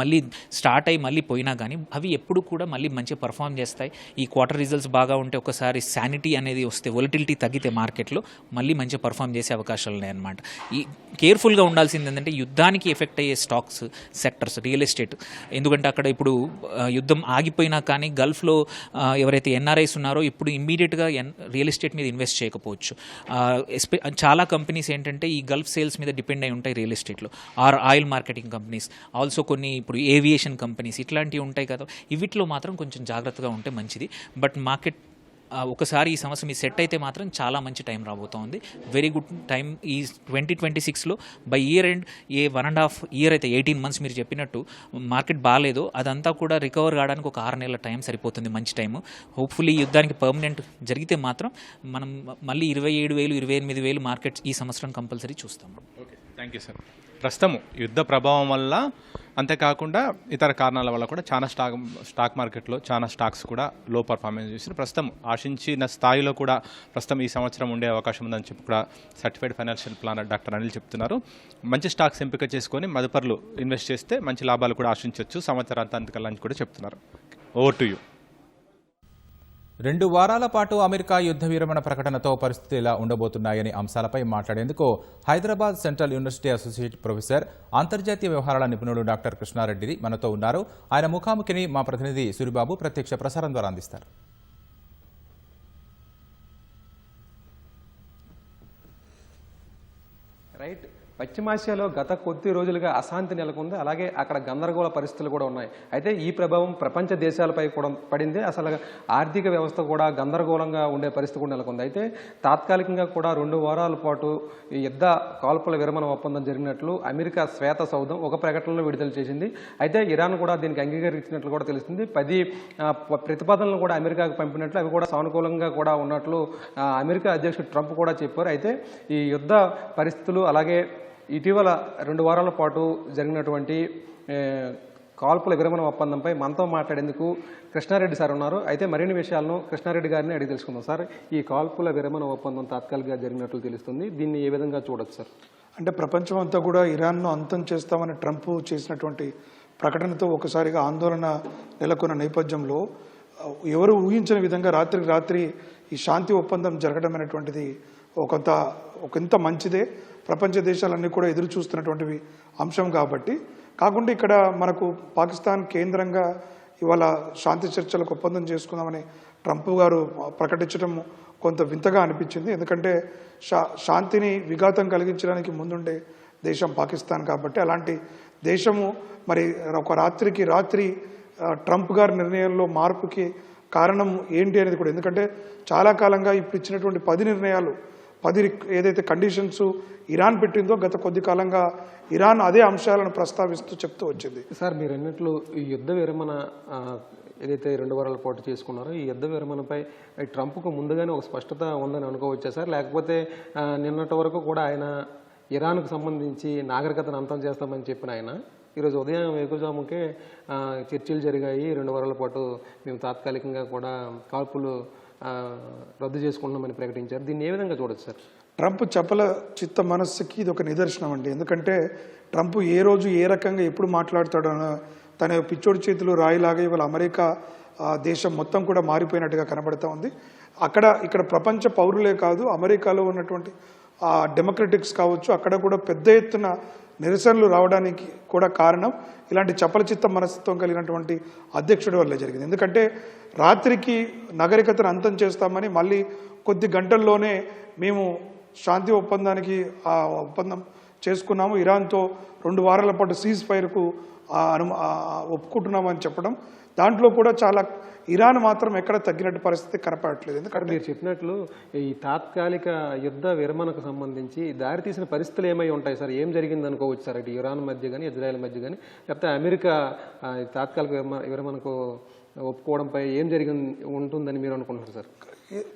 మళ్ళీ స్టార్ట్ అయ్యి మళ్ళీ పోయినా కానీ అవి ఎప్పుడు కూడా మళ్ళీ మంచిగా పర్ఫామ్ చేస్తాయి. ఈ క్వార్టర్ రిజల్ట్స్ బాగా ఉంటే ఒకసారి శానిటీ అనేది వస్తే, వొలటిలిటీ తగ్గితే మార్కెట్లో మళ్ళీ మంచిగా పర్ఫామ్ చేసే అవకాశాలు ఉన్నాయన్నమాట. ఈ కేర్ఫుల్గా ఉండాల్సింది ఏంటంటే యుద్ధానికి ఎఫెక్ట్ అయ్యే స్టాక్స్ సెక్టర్స్, రియల్ ఎస్టేట్. ఎందుకంటే అక్కడ ఇప్పుడు యుద్ధం ఆగిపోయినా కానీ గల్ఫ్లో ఎవరైతే ఎన్ఆర్ఐస్ ఉన్నారో ఇప్పుడు ఇమ్మీడియట్గా రియల్ ఎస్టేట్ మీద ఇన్వెస్ట్ చేయకపోవచ్చు. చాలా కంపెనీస్ ఏంటంటే ఈ గల్ఫ్ సేల్స్ మీద డిపెండ్ అయి ఉంటాయి రియల్ ఎస్టేట్లో, or oil marketing companies, also కొన్ని ఇప్పుడు ఏవియేషన్ కంపెనీస్ ఇట్లాంటివి ఉంటాయి కదా. ఇవిట్లో మాత్రం కొంచెం జాగ్రత్తగా ఉంటే మంచిది. బట్ మార్కెట్ ఒకసారి ఈ సంవత్సరం ఈ సెట్ అయితే మాత్రం చాలా మంచి టైం రాబోతోంది. వెరీ గుడ్ టైం ఈ 2026లో. బై ఇయర్ ఎండ్ 1.5 ఇయర్ అయితే 18 months మీరు చెప్పినట్టు మార్కెట్ బాగాలేదో అదంతా కూడా రికవర్ కావడానికి ఒక 6 నెలల టైం సరిపోతుంది. మంచి టైము. హోప్ఫుల్లీ యుద్ధానికి పర్మనెంట్ జరిగితే మాత్రం మనం మళ్ళీ 27,000 28,000 మార్కెట్స్ ఈ సంవత్సరం కంపల్సరీ చూస్తాం. Okay, thank you sir. ప్రస్తుతం యుద్ధ ప్రభావం వల్ల అంతేకాకుండా ఇతర కారణాల వల్ల కూడా చాలా స్టాక్ మార్కెట్లో చాలా స్టాక్స్ కూడా లో పర్ఫార్మెన్స్ చేసి ప్రస్తుతం ఆశించిన స్థాయిలో కూడా ప్రస్తుతం ఈ సంవత్సరం ఉండే అవకాశం ఉందని చెప్పి కూడా certified financial planner doctor Anil చెప్తున్నారు. మంచి స్టాక్స్ ఎంపిక చేసుకొని మదుపర్లు ఇన్వెస్ట్ చేస్తే మంచి లాభాలు కూడా ఆశించవచ్చు సంవత్సరాంతానికి కూడా చెప్తున్నారు. Over to you. 2 వారాల పాటు అమెరికా యుద్ధ విరమణ ప్రకటనతో పరిస్థితి ఎలా ఉండబోతున్నాయనే అంశాలపై మాట్లాడేందుకు Hyderabad central university associate professor, అంతర్జాతీయ వ్యవహారాల నిపుణుడు డాక్టర్ కృష్ణారెడ్డి మనతో ఉన్నారు. ఆయన ముఖాముఖిని మా ప్రతినిధి సూరిబాబు ప్రత్యక్ష ప్రసారం ద్వారా అందిస్తారు. రైట్. పశ్చిమాసియాలో గత కొద్ది రోజులుగా అశాంతి నెలకొంది. అలాగే అక్కడ గందరగోళ పరిస్థితులు కూడా ఉన్నాయి. అయితే ఈ ప్రభావం ప్రపంచ దేశాలపై కూడా పడింది. అసలు ఆర్థిక వ్యవస్థ కూడా గందరగోళంగా ఉండే పరిస్థితి కూడా నెలకొంది. అయితే తాత్కాలికంగా కూడా 2 వారాల పాటు ఈ యుద్ధ కాల్పుల విరమణ ఒప్పందం జరిగినట్లు అమెరికా శ్వేత సౌధం ఒక ప్రకటనలో విడుదల చేసింది. అయితే ఇరాన్ కూడా దీనికి అంగీకరించినట్లు కూడా తెలుస్తుంది. 10 ప్రతిపాదనలు కూడా అమెరికాకు పంపినట్లు, అవి కూడా సానుకూలంగా కూడా ఉన్నట్లు అమెరికా అధ్యక్షుడు ట్రంప్ కూడా చెప్పారు. అయితే ఈ యుద్ధ పరిస్థితులు అలాగే ఇటీవల 2 వారాల పాటు జరిగినటువంటి కాల్పుల విరమణ ఒప్పందంపై మనతో మాట్లాడేందుకు కృష్ణారెడ్డి సార్ ఉన్నారు. అయితే మరిన్ని విషయాలను కృష్ణారెడ్డి గారిని అడిగి తెలుసుకుందాం. సార్, ఈ కాల్పుల విరమణ ఒప్పందం తాత్కాలికంగా జరిగినట్లు తెలుస్తుంది. దీన్ని ఏ విధంగా చూడొచ్చు సార్? అంటే ప్రపంచం అంతా కూడా ఇరాన్ను అంతం చేస్తామని ట్రంప్ చేసినటువంటి ప్రకటనతో ఒకసారిగా ఆందోళన నెలకొన్న నేపథ్యంలో ఎవరు ఊహించని విధంగా రాత్రికి రాత్రి ఈ శాంతి ఒప్పందం జరగడం అనేటువంటిది ఒకంత మంచిదే. ప్రపంచ దేశాలన్నీ కూడా ఎదురు చూస్తున్నటువంటి అంశం కాబట్టి కాకుండా ఇక్కడ మనకు పాకిస్తాన్ కేంద్రంగా ఇవాళ శాంతి చర్చలకు ఒప్పందం చేసుకుందామని ట్రంప్ గారు ప్రకటించడం కొంత వింతగా అనిపించింది. ఎందుకంటే శాంతిని విఘాతం కలిగించడానికి ముందుండే దేశం పాకిస్తాన్ కాబట్టి అలాంటి దేశము మరి ఒక రాత్రికి రాత్రి ట్రంప్ గారి నిర్ణయంలో మార్పుకి కారణం ఏంటి అనేది కూడా, ఎందుకంటే చాలా కాలంగా ఇప్పుడు ఇచ్చినటువంటి 10 నిర్ణయాలు 10 ఏదైతే కండిషన్స్ ఇరాన్ పెట్టిందో గత కొద్ది కాలంగా ఇరాన్ అదే అంశాలను ప్రస్తావిస్తూ చెప్తూ వచ్చింది. సార్, మీరు అన్నట్లు ఈ యుద్ధ విరమణ ఏదైతే 2 వారాల పాటు చేసుకున్నారో ఈ యుద్ధ విరమణపై ట్రంప్కు ముందుగానే ఒక స్పష్టత ఉందని అనుకోవచ్చా సార్? లేకపోతే నిన్నటి వరకు కూడా ఆయన ఇరాన్కు సంబంధించి నాగరికతను అంతం చేస్తామని చెప్పిన ఆయన ఈరోజు ఉదయం వేకుజాముకే చర్చలు జరిగాయి, 2 వారాల పాటు మేము తాత్కాలికంగా కూడా కాల్పులు రద్దు చేసుకుంటున్నామని ప్రకటించారు. దీన్ని ఏ విధంగా చూడొచ్చు సార్? ట్రంప్ చపల చిత్త మనస్సుకి ఇది ఒక నిదర్శనం అండి. ఎందుకంటే ట్రంప్ ఏ రోజు ఏ రకంగా ఎప్పుడు మాట్లాడతాడో తన పిచ్చోడి చేతులు రాయిలాగా ఇవాళ అమెరికా దేశం మొత్తం కూడా మారిపోయినట్టుగా కనబడతా ఉంది. ఇక్కడ ప్రపంచ పౌరులే కాదు, అమెరికాలో ఉన్నటువంటి డెమోక్రటిక్స్ కావచ్చు, అక్కడ కూడా పెద్ద ఎత్తున నిరసనలు రావడానికి కూడా కారణం ఇలాంటి చపల చిత్త మనస్తత్వం కలిగినటువంటి అధ్యక్షుడి వల్లే జరిగింది. ఎందుకంటే రాత్రికి నాగరికతను అంతం చేస్తామని మళ్ళీ కొద్ది గంటల్లోనే మేము శాంతి ఒప్పందానికి ఒప్పందం చేసుకున్నాము, ఇరాన్తో 2 వారాల పాటు సీజ్ ఫైర్కు ఒప్పుకుంటున్నామని చెప్పడం, దాంట్లో కూడా చాలా ఇరాన్ మాత్రం ఎక్కడ తగ్గినట్టు పరిస్థితి కనపడట్లేదు. ఎందుకంటే మీరు చెప్పినట్లు ఈ తాత్కాలిక యుద్ధ విరమణకు సంబంధించి దారితీసిన పరిస్థితులు ఏమై ఉంటాయి సార్? ఏం జరిగింది అనుకోవచ్చు సార్? ఇటు ఇరాన్ మధ్య కానీ ఇజ్రాయెల్ మధ్య కానీ, లేకపోతే అమెరికా తాత్కాలిక విరమణకు ఒప్పుకోవడంపై ఏం ఉంటుందని మీరు అనుకుంటున్నారు సార్?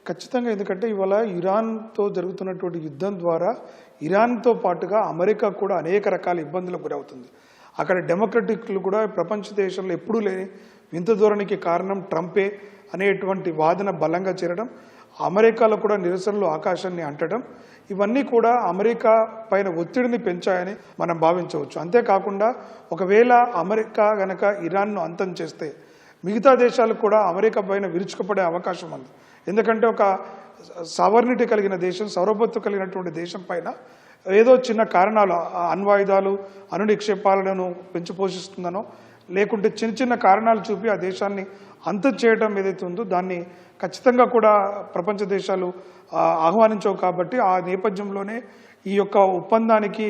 ఖచ్చితంగా. ఎందుకంటే ఇవాళ ఇరాన్తో జరుగుతున్నటువంటి యుద్ధం ద్వారా ఇరాన్తో పాటుగా అమెరికా కూడా అనేక రకాల ఇబ్బందులకు గురవుతుంది. అక్కడ డెమోక్రటిక్లు కూడా ప్రపంచ దేశంలో ఎప్పుడూ లేని వింత ధోరణికి కారణం ట్రంపే అనేటువంటి వాదన బలంగా చేరడం, అమెరికాలో కూడా నిరసనలు ఆకాశాన్ని అంటడం, ఇవన్నీ కూడా అమెరికా పైన ఒత్తిడిని పెంచాయని మనం భావించవచ్చు. అంతేకాకుండా ఒకవేళ అమెరికా గనక ఇరాన్ను అంతం చేస్తే మిగతా దేశాలు కూడా అమెరికా పైన విరుచుకుపడే అవకాశం ఉంది. ఎందుకంటే ఒక సావర్నిటీ కలిగిన దేశం, సౌరభత్వం కలిగినటువంటి దేశం పైన ఏదో చిన్న కారణాలు, అణ్వాయుధాలు, అణు నిక్షేపాలను పెంచి పోషిస్తుందనో లేకుంటే చిన్న చిన్న కారణాలు చూపి ఆ దేశాన్ని అంతం చేయడం ఏదైతే ఉందో దాన్ని ఖచ్చితంగా కూడా ప్రపంచ దేశాలు ఆహ్వానించవు. కాబట్టి ఆ నేపథ్యంలోనే ఈ యొక్క ఒప్పందానికి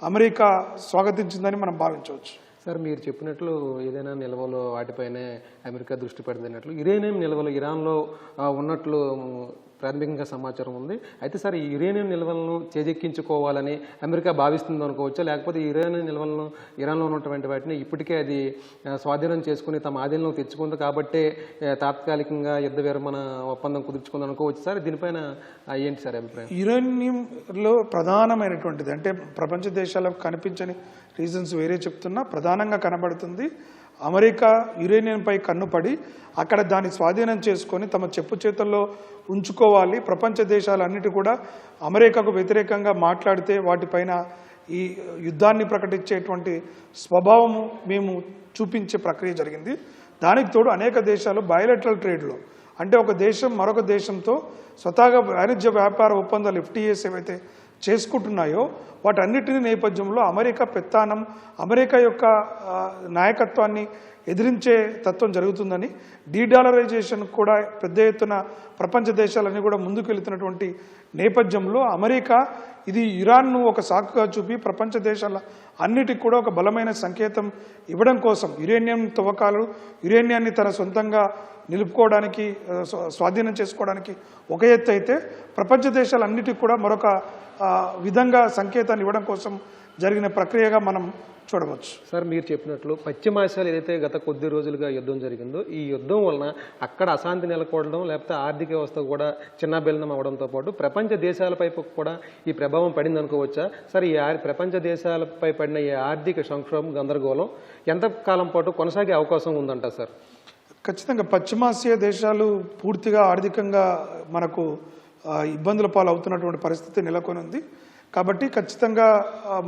అమెరికా స్వాగతించిందని మనం భావించవచ్చు. సార్, మీరు చెప్పినట్లు ఏదైనా నిల్వలు వాటిపైనే అమెరికా దృష్టి పెడుతున్నట్లు యురేనియం నిల్వలు ఇరాన్లో ఉన్నట్లు ప్రాథమికంగా సమాచారం ఉంది. అయితే సార్, ఈ యురేనియం నిల్వలను చేజెక్కించుకోవాలని అమెరికా భావిస్తుంది అనుకోవచ్చా, లేకపోతే యురేనియం నిల్వలను ఇరాన్లో ఉన్నటువంటి వాటిని ఇప్పటికే అది స్వాధీనం చేసుకుని తమ ఆధీనంలో తెచ్చుకుంది కాబట్టే తాత్కాలికంగా యుద్ధ విరమణ ఒప్పందం కుదుర్చుకుంది అనుకోవచ్చు సార్? దీనిపైన ఏంటి సార్ అభిప్రాయం? యురేనియంలో ప్రధానమైనటువంటిది అంటే ప్రపంచ దేశాలకు కనిపించని రీజన్స్ వేరే చెప్తున్నా ప్రధానంగా కనబడుతుంది. అమెరికా యురేనియంపై కన్నుపడి అక్కడ దాన్ని స్వాధీనం చేసుకొని తమ చెప్పు చేతుల్లో ఉంచుకోవాలి. ప్రపంచ దేశాలన్నిటి కూడా అమెరికాకు వ్యతిరేకంగా మాట్లాడితే వాటిపైన ఈ యుద్ధాన్ని ప్రకటించేటువంటి స్వభావము మేము చూపించే ప్రక్రియ జరిగింది. దానికి తోడు అనేక దేశాలు బయోలెటరల్ ట్రేడ్లో అంటే ఒక దేశం మరొక దేశంతో స్వతహాగా వాణిజ్య వ్యాపార ఒప్పందాలు FTAs ఏవైతే చేసుకుంటున్నాయో వాటన్నిటిని నేపథ్యంలో అమెరికా పెత్తానం, అమెరికా యొక్క నాయకత్వాన్ని ఎదిరించే తత్వం జరుగుతుందని, డీడాలరైజేషన్ కూడా పెద్ద ఎత్తున ప్రపంచ దేశాలన్నీ కూడా ముందుకు వెళుతున్నటువంటి నేపథ్యంలో అమెరికా ఇది ఇరాన్ను ఒక సాకుగా చూపి ప్రపంచ దేశాల అన్నిటికి కూడా ఒక బలమైన సంకేతం ఇవ్వడం కోసం యురేనియం తవ్వకాలు, యురేనియాన్ని తన సొంతంగా నిలుపుకోవడానికి, స్వాధీనం చేసుకోవడానికి ఒక ఎత్తు అయితే ప్రపంచ దేశాలన్నిటికీ కూడా మరొక విధంగా సంకేతాన్ని ఇవ్వడం కోసం జరిగిన ప్రక్రియగా మనం చూడవచ్చు. సార్, మీరు చెప్పినట్లు పశ్చిమాసియాలో ఏదైతే గత కొద్ది రోజులుగా యుద్ధం జరిగిందో ఈ యుద్ధం వలన అక్కడ అశాంతి నెలకొనడం లేకపోతే ఆర్థిక వ్యవస్థ కూడా చిన్నాభిన్నం అవడంతో పాటు ప్రపంచ దేశాలపై కూడా ఈ ప్రభావం పడింది అనుకోవచ్చా సార్? ఈ ప్రపంచ దేశాలపై పడిన ఈ ఆర్థిక సంక్షోభం, గందరగోళం ఎంతకాలం పాటు కొనసాగే అవకాశం ఉందంట సార్? ఖచ్చితంగా పశ్చిమాసియా దేశాలు పూర్తిగా ఆర్థికంగా మనకు ఇబ్బందుల పాలు అవుతున్నటువంటి పరిస్థితి నెలకొని ఉంది. కాబట్టి ఖచ్చితంగా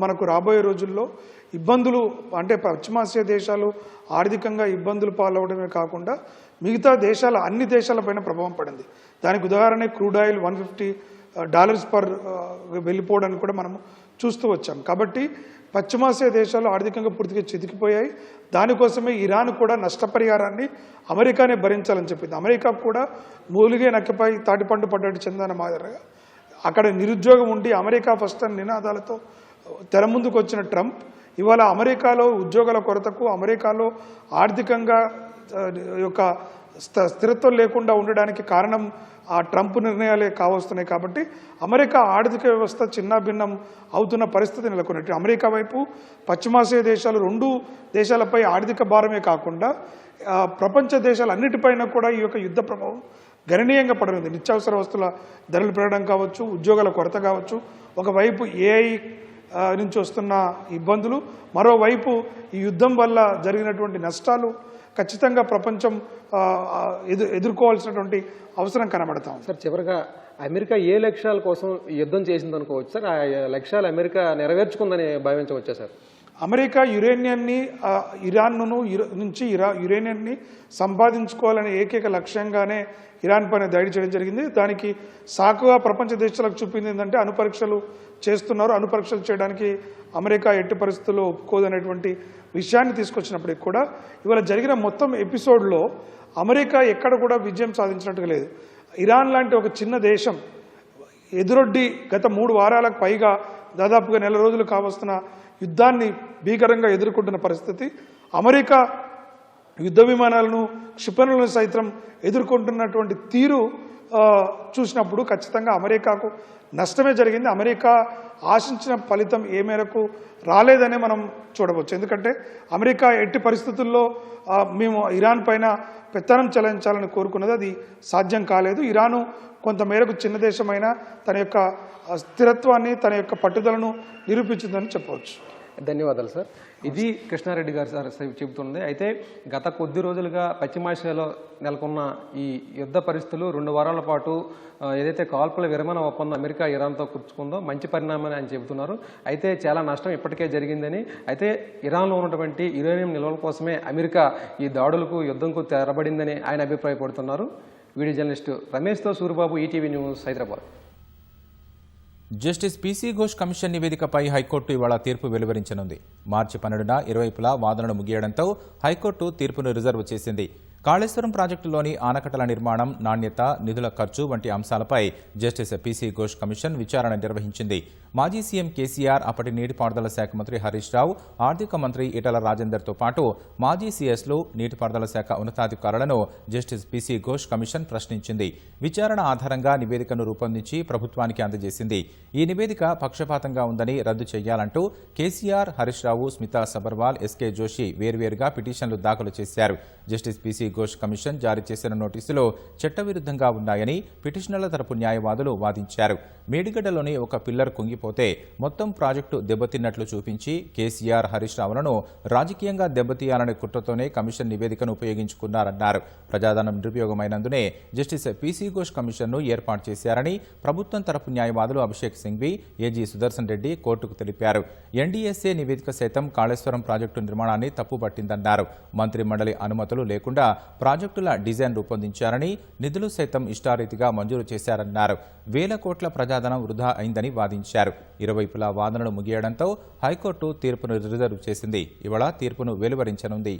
మనకు రాబోయే రోజుల్లో ఇబ్బందులు అంటే పశ్చిమాసియా దేశాలు ఆర్థికంగా ఇబ్బందులు పాలవడమే కాకుండా మిగతా దేశాల అన్ని దేశాలపైన ప్రభావం పడింది. దానికి ఉదాహరణ క్రూడ్ ఆయిల్ $150 పర్ వెళ్ళిపోవడానికి కూడా మనం చూస్తూ వచ్చాం. కాబట్టి పశ్చిమాసియా దేశాలు ఆర్థికంగా పూర్తిగా చితికిపోయాయి. దానికోసమే ఇరాన్ కూడా నష్టపరిహారాన్ని అమెరికానే భరించాలని చెప్పింది. అమెరికా కూడా మూలిగే నక్కపై తాటిపండు పడ్డట్టు చెందిన మాదిరిగా అక్కడ నిరుద్యోగం ఉండి అమెరికా ఫస్ట్ అని నినాదాలతో తెర ముందుకు వచ్చిన ట్రంప్ ఇవాళ అమెరికాలో ఉద్యోగాల కొరతకు, అమెరికాలో ఆర్థికంగా యొక్క స్థిరత్వం లేకుండా ఉండడానికి కారణం ఆ ట్రంప్ నిర్ణయాలే కావస్తున్నాయి. కాబట్టి అమెరికా ఆర్థిక వ్యవస్థ చిన్నాభిన్నం అవుతున్న పరిస్థితి నెలకొన్నట్టు అమెరికా వైపు పశ్చిమాసియా దేశాలు రెండు దేశాలపై ఆర్థిక భారమే కాకుండా ప్రపంచ దేశాలన్నిటిపైన కూడా ఈ యొక్క యుద్ధ ప్రభావం గణనీయంగా పడనుంది. నిత్యావసర వస్తువుల ధరలు పెరగడం కావచ్చు, ఉద్యోగాల కొరత కావచ్చు, ఒకవైపు AI నుంచి వస్తున్న ఇబ్బందులు, మరోవైపు ఈ యుద్ధం వల్ల జరిగినటువంటి నష్టాలు ఖచ్చితంగా ప్రపంచం ఎదుర్కోవాల్సినటువంటి అవసరం కనబడతాం. సార్, చివరిగా అమెరికా ఏ లక్ష్యాల కోసం యుద్ధం చేసింది అనుకోవచ్చు సార్? ఆ లక్ష్యాలు అమెరికా నెరవేర్చుకుందని భావించవచ్చా సార్? అమెరికా యురేనియాన్ని ఇరాన్ నుంచి యురేనియాన్ని సంపాదించుకోవాలనే ఏకైక లక్ష్యంగానే ఇరాన్ పైన దాడి చేయడం జరిగింది. దానికి సాకుగా ప్రపంచ దేశాలకు చూపింది ఏంటంటే అణుపరీక్షలు చేస్తున్నారు, అణుపరీక్షలు చేయడానికి అమెరికా ఎట్టి పరిస్థితుల్లో ఒప్పుకోదనేటువంటి విషయాన్ని తీసుకొచ్చినప్పటికి కూడా ఇవాళ జరిగిన మొత్తం ఎపిసోడ్లో అమెరికా ఎక్కడ కూడా విజయం సాధించినట్టుగా లేదు. ఇరాన్ లాంటి ఒక చిన్న దేశం ఎదురొడ్డి గత 3 వారాలకు పైగా దాదాపుగా నెల రోజులు కావస్తున్న యుద్ధాన్ని భీకరంగా ఎదుర్కొంటున్న పరిస్థితి, అమెరికా యుద్ధ విమానాలను, క్షిపణులను సైతం ఎదుర్కొంటున్నటువంటి తీరు చూసినప్పుడు ఖచ్చితంగా అమెరికాకు నష్టమే జరిగింది. అమెరికా ఆశించిన ఫలితం ఏ మేరకు రాలేదనే మనం చూడవచ్చు. ఎందుకంటే అమెరికా ఎట్టి పరిస్థితుల్లో మేము ఇరాన్ పైన పెత్తనం చెలాయించాలని కోరుకున్నది, అది సాధ్యం కాలేదు. ఇరాను కొంతమేరకు చిన్న దేశమైనా తన యొక్క స్థిరత్వాన్ని, తన యొక్క పట్టుదలను నిరూపించిందని చెప్పవచ్చు. ధన్యవాదాలు సార్. ఇది కృష్ణారెడ్డి గారు సార్ చెబుతుంది. అయితే గత కొద్ది రోజులుగా పశ్చిమాసియాలో నెలకొన్న ఈ యుద్ధ పరిస్థితులు 2 వారాల పాటు ఏదైతే కాల్పుల విరమణ ఒప్పందం అమెరికా ఇరాన్తో కూర్చుకుందో మంచి పరిణామని ఆయన చెబుతున్నారు. అయితే చాలా నష్టం ఇప్పటికే జరిగిందని, అయితే ఇరాన్లో ఉన్నటువంటి యురేనియం నిల్వల కోసమే అమెరికా ఈ దాడులకు యుద్ధంకు తెరబడిందని ఆయన అభిప్రాయపడుతున్నారు. వీడియో జర్నలిస్టు రమేష్తో Suribabu, ETV news, Hyderabad. Justice PC Ghosh commission నివేదికపై హైకోర్టు ఇవాళ తీర్పు వెలువరించనుంది. మార్చి 12న ఇరువైపులా వాదనలు ముగియడంతో హైకోర్టు తీర్పును రిజర్వ్ చేసింది. కాళేశ్వరం ప్రాజెక్టులోని ఆనకట్టల నిర్మాణం, నాణ్యత, నిధుల ఖర్చు వంటి అంశాలపై జస్టిస్ పీసీ ఘోష్ కమిషన్ విచారణ నిర్వహించింది. మాజీ సీఎం కేసీఆర్, అప్పటి నీటిపారుదల శాఖ మంత్రి హరీష్ రావు, ఆర్థిక మంత్రి ఈటల రాజేందర్తో పాటు మాజీ సీఎస్లు, నీటిపారుదల శాఖ ఉన్నతాధికారులను జస్టిస్ పీసీ ఘోష్ కమిషన్ ప్రశ్నించింది. విచారణ ఆధారంగా నివేదికను రూపొందించి ప్రభుత్వానికి అందజేసింది. ఈ నివేదిక పక్షపాతంగా ఉందని రద్దు చేయాలంటూ కేసీఆర్, హరీష్ రావు, స్మితా సబర్వాల్, ఎస్కే జోషి వేర్వేరుగా పిటిషన్లు దాఖలు చేశారు. జస్టిస్ పీసీ ఘోష్ కమిషన్ జారీ చేసిన నోటీసులు చట్టవిరుద్ధంగా ఉన్నాయని పిటిషనర్ల తరపు న్యాయవాదులు వాదించారు. మేడిగడ్డలోని ఒక పిల్లర్ కుంగిపోతే మొత్తం ప్రాజెక్టు దెబ్బతిన్నట్లు చూపించి కేసీఆర్, హరీష్ రావులను రాజకీయంగా దెబ్బతీయాలనే కుట్రతోనే కమిషన్ నివేదికను ఉపయోగించుకున్నారన్నారు. ప్రజాధనం నిరుపయోగమైనందునే జస్టిస్ పీసీ ఘోష్ కమిషన్ను ఏర్పాటు చేశారని ప్రభుత్వం తరపు న్యాయవాదులు అభిషేక్ సింఘ్వి, ఏజీ సుదర్శన్ రెడ్డి కోర్టుకు తెలిపారు. ఎన్డీఎస్ఏ నివేదిక సైతం కాళేశ్వరం ప్రాజెక్టు నిర్మాణాన్ని తప్పుపట్టిందన్నారు. మంత్రి మండలి అనుమతులు లేకుండా ప్రాజెక్టుల డిజైన్ రూపొందించారని, నిధులు సైతం ఇష్టారీతిగా మంజూరు చేశారన్నారు. వేల కోట్ల ప్రజాధనం వృధా అయిందని వాదించారు. ఇరువైపులా వాదనలు ముగియడంతో హైకోర్టు తీర్పును రిజర్వ్ చేసింది. ఇవాళ తీర్పును వెలువరించనుంది.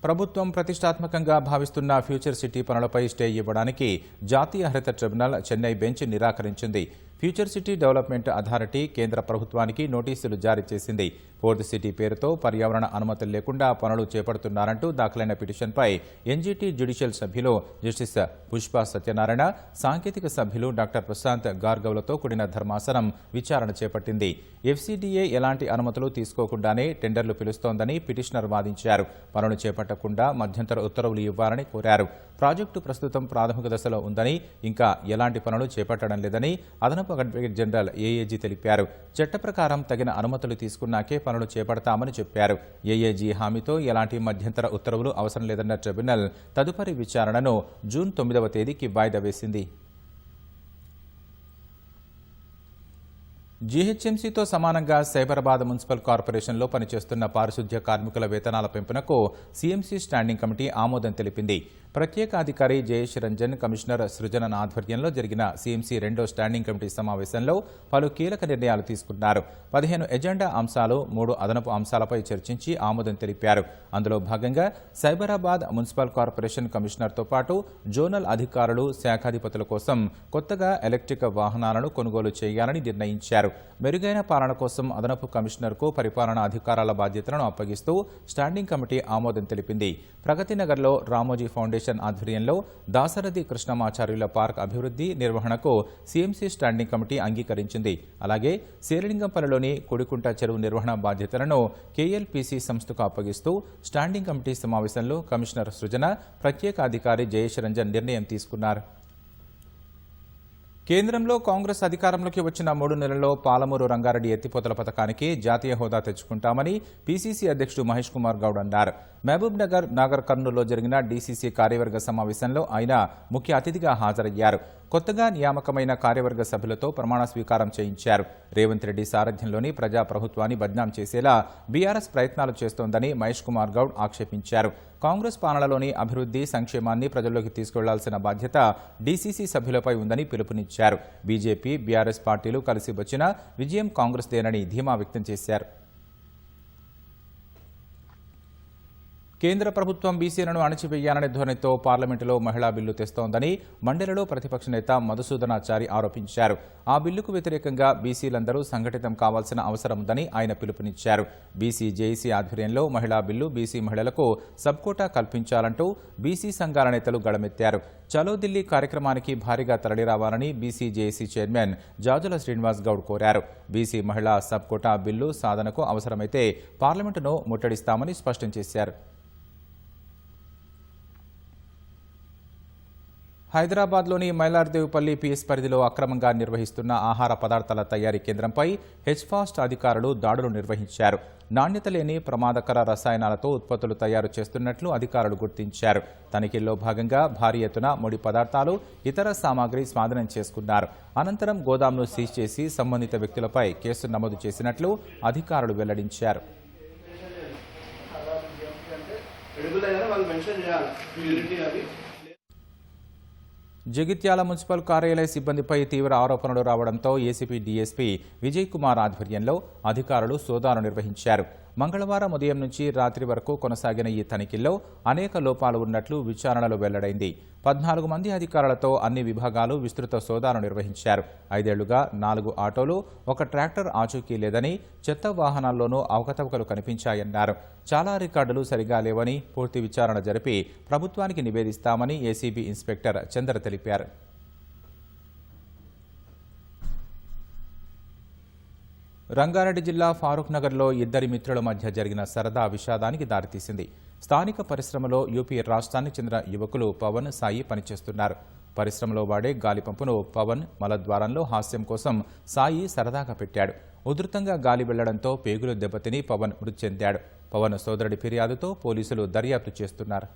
ప్రభుత్వం ప్రతిష్టాత్మకంగా భావిస్తున్న ఫ్యూచర్ సిటీ పనులపై స్టే ఇవ్వడానికి జాతీయ హరిత ట్రిబ్యునల్ చెన్నై బెంచ్ నిరాకరించింది. ఫ్యూచర్ సిటీ డెవలప్మెంట్ అథారిటీ కేంద్ర ప్రభుత్వానికి నోటీసులు జారీ చేసింది. ఫోర్త్ సిటీ పేరుతో పర్యావరణ అనుమతులు లేకుండా పనులు చేపడుతున్నారంటూ దాఖలైన పిటిషన్పై ఎన్జీటీ జ్యుడిషియల్ సభ్యులు జస్టిస్ పుష్ప సత్యనారాయణ, సాంకేతిక సభ్యులు డాక్టర్ ప్రశాంత్ గార్గవ్లతో కూడిన ధర్మాసనం విచారణ చేపట్టింది. ఎఫ్సీడీఏ ఎలాంటి అనుమతులు తీసుకోకుండానే టెండర్లు పిలుస్తోందని పిటిషనర్ వాదించారు. పనులు చేపట్టకుండా మధ్యంతర ఉత్తర్వులు ఇవ్వాలని కోరారు. ప్రాజెక్టు ప్రస్తుతం ప్రాథమిక దశలో ఉందని, ఇంకా ఎలాంటి పనులు చేపట్టడం లేదని అదనపు అడ్వకేట్ జనరల్ ఏఏజీ తెలిపారు. చట్ట ప్రకారం తగిన అనుమతులు తీసుకున్నాకే పనులు చేపడతామని చెప్పారు. ఏఏజీ హామీతో ఎలాంటి మధ్యంతర ఉత్తర్వులు అవసరం లేదన్న ట్రిబ్యునల్ తదుపరి విచారణను జూన్ 9వ తేదీకి వాయిదా వేసింది. జీహెచ్ఎంసీతో సమానంగా సైబరాబాద్ మున్సిపల్ కార్పొరేషన్లో పనిచేస్తున్న పారిశుధ్య కార్మికుల వేతనాల పెంపునకు సీఎంసీ స్టాండింగ్ కమిటీ ఆమోదం తెలిపింది. ప్రత్యేక అధికారి జయేష్ రంజన్, కమిషనర్ సృజనన్ ఆధ్వర్యంలో జరిగిన సీఎంసీ 2వ స్టాండింగ్ కమిటీ సమావేశంలో పలు కీలక నిర్ణయాలు తీసుకున్నారు. 15 ఎజెండా అంశాలు, 3 అదనపు అంశాలపై చర్చించి ఆమోదం తెలిపారు. అందులో భాగంగా సైబరాబాద్ మున్సిపల్ కార్పొరేషన్ కమిషనర్తో పాటు జోనల్ అధికారులు, శాఖాధిపతుల కోసం కొత్తగా ఎలక్ట్రిక్ వాహనాలను కొనుగోలు చేయాలని నిర్ణయించారు. మెరుగైన పాలన కోసం అదనపు కమిషనర్కు పరిపాలనా అధికారాల బాధ్యతలను అప్పగిస్తూ స్టాండింగ్ కమిటీ ఆమోదం తెలిపింది. ప్రగతి నగర్లో రామోజీ ఫౌండేషన్ ఆధ్వర్యంలో దాశరథి కృష్ణమాచార్యుల పార్క్ అభివృద్ధి, నిర్వహణకు సీఎంసీ స్టాండింగ్ కమిటీ అంగీకరించింది. అలాగే శేరిలింగంపల్లిలోని కుడికుంట చెరువు నిర్వహణ బాధ్యతలను కేఎల్పీసీ సంస్థకు అప్పగిస్తూ స్టాండింగ్ కమిటీ సమావేశంలో కమిషనర్ సృజన, ప్రత్యేక అధికారి జయేష్ రంజన్ నిర్ణయం తీసుకున్నారు. కేంద్రంలో కాంగ్రెస్ అధికారంలోకి వచ్చిన 3 నెలల్లో పాలమూరు రంగారెడ్డి ఎత్తిపోతల పథకానికి జాతీయ హోదా తెచ్చుకుంటామని పీసీసీ అధ్యక్షుడు మహేష్ కుమార్ గౌడ్ అన్నారు. మహబూబ్ నగర్, నాగర్ కర్నూలులో జరిగిన డీసీసీ కార్యవర్గ సమావేశంలో ఆయన ముఖ్య అతిథిగా హాజరయ్యారు. కొత్తగా నియామకమైన కార్యవర్గ సభ్యులతో ప్రమాణ స్వీకారం చేయించారు. రేవంత్ రెడ్డి సారథ్యంలోని ప్రజా ప్రభుత్వాన్ని బద్నాం చేసేలా బీఆర్ఎస్ ప్రయత్నాలు చేస్తోందని మహేష్ కుమార్ గౌడ్ ఆక్షేపించారు. కాంగ్రెస్ పాలనలోని అభివృద్ధి, సంక్షేమాన్ని ప్రజల్లోకి తీసుకెళ్లాల్సిన బాధ్యత డీసీసీ సభ్యులపై ఉందని పిలుపునిచ్చారు. బీజేపీ, బీఆర్ఎస్ పార్టీలు కలిసి వచ్చినా విజయం కాంగ్రెస్దేనని ధీమా వ్యక్తం చేశారు. కేంద్ర ప్రభుత్వం బీసీలను అణచివేయాలనే ధోరణితో పార్లమెంటులో మహిళా బిల్లు తెస్తోందని మండలిలో ప్రతిపక్ష నేత మధుసూదనాచారి ఆరోపించారు. ఆ బిల్లుకు వ్యతిరేకంగా బీసీలందరూ సంఘటితం కావాల్సిన అవసరం ఉందని ఆయన పిలుపునిచ్చారు. బీసీ జేఏసీ ఆధ్వర్యంలో మహిళా బిల్లు, బీసీ మహిళలకు సబ్కోటా కల్పించాలంటూ బీసీ సంఘాల నేతలు గళమెత్తారు. చలో ఢిల్లీ కార్యక్రమానికి భారీగా తరలిరావాలని BC JAC chairman Jajula Srinivas Goud కోరారు. బీసీ మహిళా సబ్కోటా బిల్లు సాధనకు అవసరమైతే పార్లమెంటును ముట్టడిస్తామని స్పష్టం చేశారు. హైదరాబాద్లోని మైలార్దేవిపల్లి పిఎస్ పరిధిలో అక్రమంగా నిర్వహిస్తున్న ఆహార పదార్థాల తయారీ కేంద్రంపై హెచ్ఫాస్ట్ అధికారులు దాడులు నిర్వహించారు. నాణ్యత లేని ప్రమాదకర రసాయనాలతో ఉత్పత్తులు తయారు చేస్తున్నట్లు అధికారులు గుర్తించారు. తనిఖీల్లో భాగంగా భారీ ఎత్తున ముడి పదార్థాలు, ఇతర సామాగ్రి స్వాధీనం చేసుకున్నారు. అనంతరం గోదాంను సీజ్ చేసి సంబంధిత వ్యక్తులపై కేసు నమోదు చేసినట్లు అధికారులు వెల్లడించారు. జగిత్యాల మున్సిపల్ కార్యాలయ సిబ్బందిపై తీవ్ర ఆరోపణలు రావడంతో ఏసీపీ డీఎస్పీ విజయ్ కుమార్ ఆధ్వర్యంలో అధికారులు సోదాలు నిర్వహించారు. మంగళవారం ఉదయం నుంచి రాత్రి వరకు కొనసాగిన ఈ తనిఖీల్లో అనేక లోపాలు ఉన్నట్లు విచారణలో వెల్లడైంది. 14 మంది అధికారులతో అన్ని విభాగాలు విస్తృత సోదాలు నిర్వహించారు. 5 ఏళ్లుగా 4 ఆటోలు, 1 ట్రాక్టర్ ఆచూకీ లేదని, చెత్త వాహనాల్లోనూ అవకతవకలు కనిపించాయన్నారు. చాలా రికార్డులు సరిగా లేవని, పూర్తి విచారణ జరిపి ప్రభుత్వానికి నివేదిస్తామని ఏసీబీ ఇన్స్పెక్టర్ చంద్ర తెలిపారు. రంగారెడ్డి జిల్లా ఫారూక్ నగర్లో 2 మిత్రుల మధ్య జరిగిన సరదా విషాదానికి దారితీసింది. స్థానిక పరిశ్రమలో యూపీ రాష్ట్రానికి చెందిన యువకులు పవన్, సాయి పనిచేస్తున్నారు. పరిశ్రమలో వాడే గాలి పంపును పవన్ మలద్వారంలో హాస్యం కోసం సాయి సరదాగా పెట్టాడు. ఉధృతంగా గాలి వెళ్లడంతో పేగులు దెబ్బతిని పవన్ మృతి చెందాడు. పవన్ సోదరుడి ఫిర్యాదుతో పోలీసులు దర్యాప్తు చేస్తున్నారు.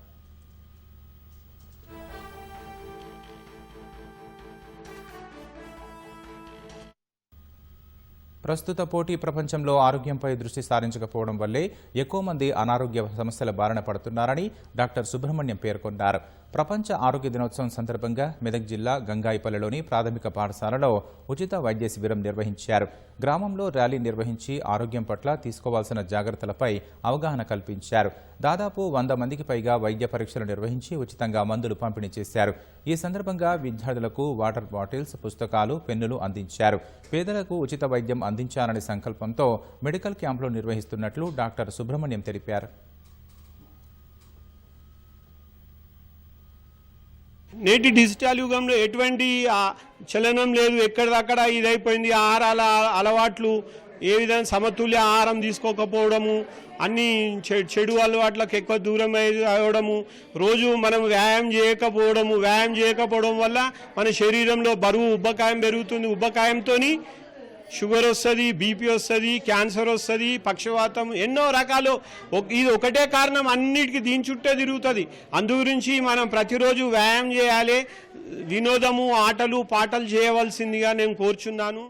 ప్రస్తుత పోటీ ప్రపంచంలో ఆరోగ్యంపై దృష్టి సారించకపోవడం వల్లే ఎక్కువ మంది అనారోగ్య సమస్యల బారిన పడుతున్నారని డాక్టర్ సుబ్రహ్మణ్యం పేర్కొన్నారు. ప్రపంచ ఆరోగ్య దినోత్సవం సందర్భంగా మెదక్ జిల్లా గంగాయిపల్లిలోని ప్రాథమిక పాఠశాలలో ఉచిత వైద్య శిబిరం నిర్వహించారు. గ్రామంలో ర్యాలీ నిర్వహించి ఆరోగ్యం పట్ల తీసుకోవాల్సిన జాగ్రత్తలపై అవగాహన కల్పించారు. దాదాపు 100 మందికి పైగా వైద్య పరీక్షలు నిర్వహించి ఉచితంగా మందులు పంపిణీ చేశారు. ఈ సందర్భంగా విద్యార్థులకు వాటర్ బాటిల్స్, పుస్తకాలు, పెన్నులు అందించారు. పేదలకు ఉచిత వైద్యం అందించాలనే సంకల్పంతో మెడికల్ క్యాంపులు నిర్వహిస్తున్నట్లు డాక్టర్ సుబ్రహ్మణ్యం తెలిపారు. నేటి డిజిటల్ యుగంలో ఎటువంటి చలనం లేదు, ఎక్కడిదక్కడ ఇదైపోయింది. ఆహారాల అలవాట్లు ఏ విధంగా సమతుల్య ఆహారం తీసుకోకపోవడము, అన్ని చెడు అలవాట్లకు ఎక్కువ దూరం అవ్వడము, రోజు మనం వ్యాయామం చేయకపోవడం వల్ల మన శరీరంలో బరువు, ఉబ్బకాయం పెరుగుతుంది. ఉబ్బకాయంతో షుగర్ వస్తుంది, బీపీ వస్తుంది, క్యాన్సర్ వస్తుంది, పక్షవాతం, ఎన్నో రకాలు. ఇది ఒకటే కారణం, అన్నిటికీ దీని చుట్టే తిరుగుతుంది. అందు గురించి మనం ప్రతిరోజు వ్యాయామం చేయాలి, వినోదము, ఆటలు, పాటలు చేయవలసిందిగా నేను కోరుచున్నాను.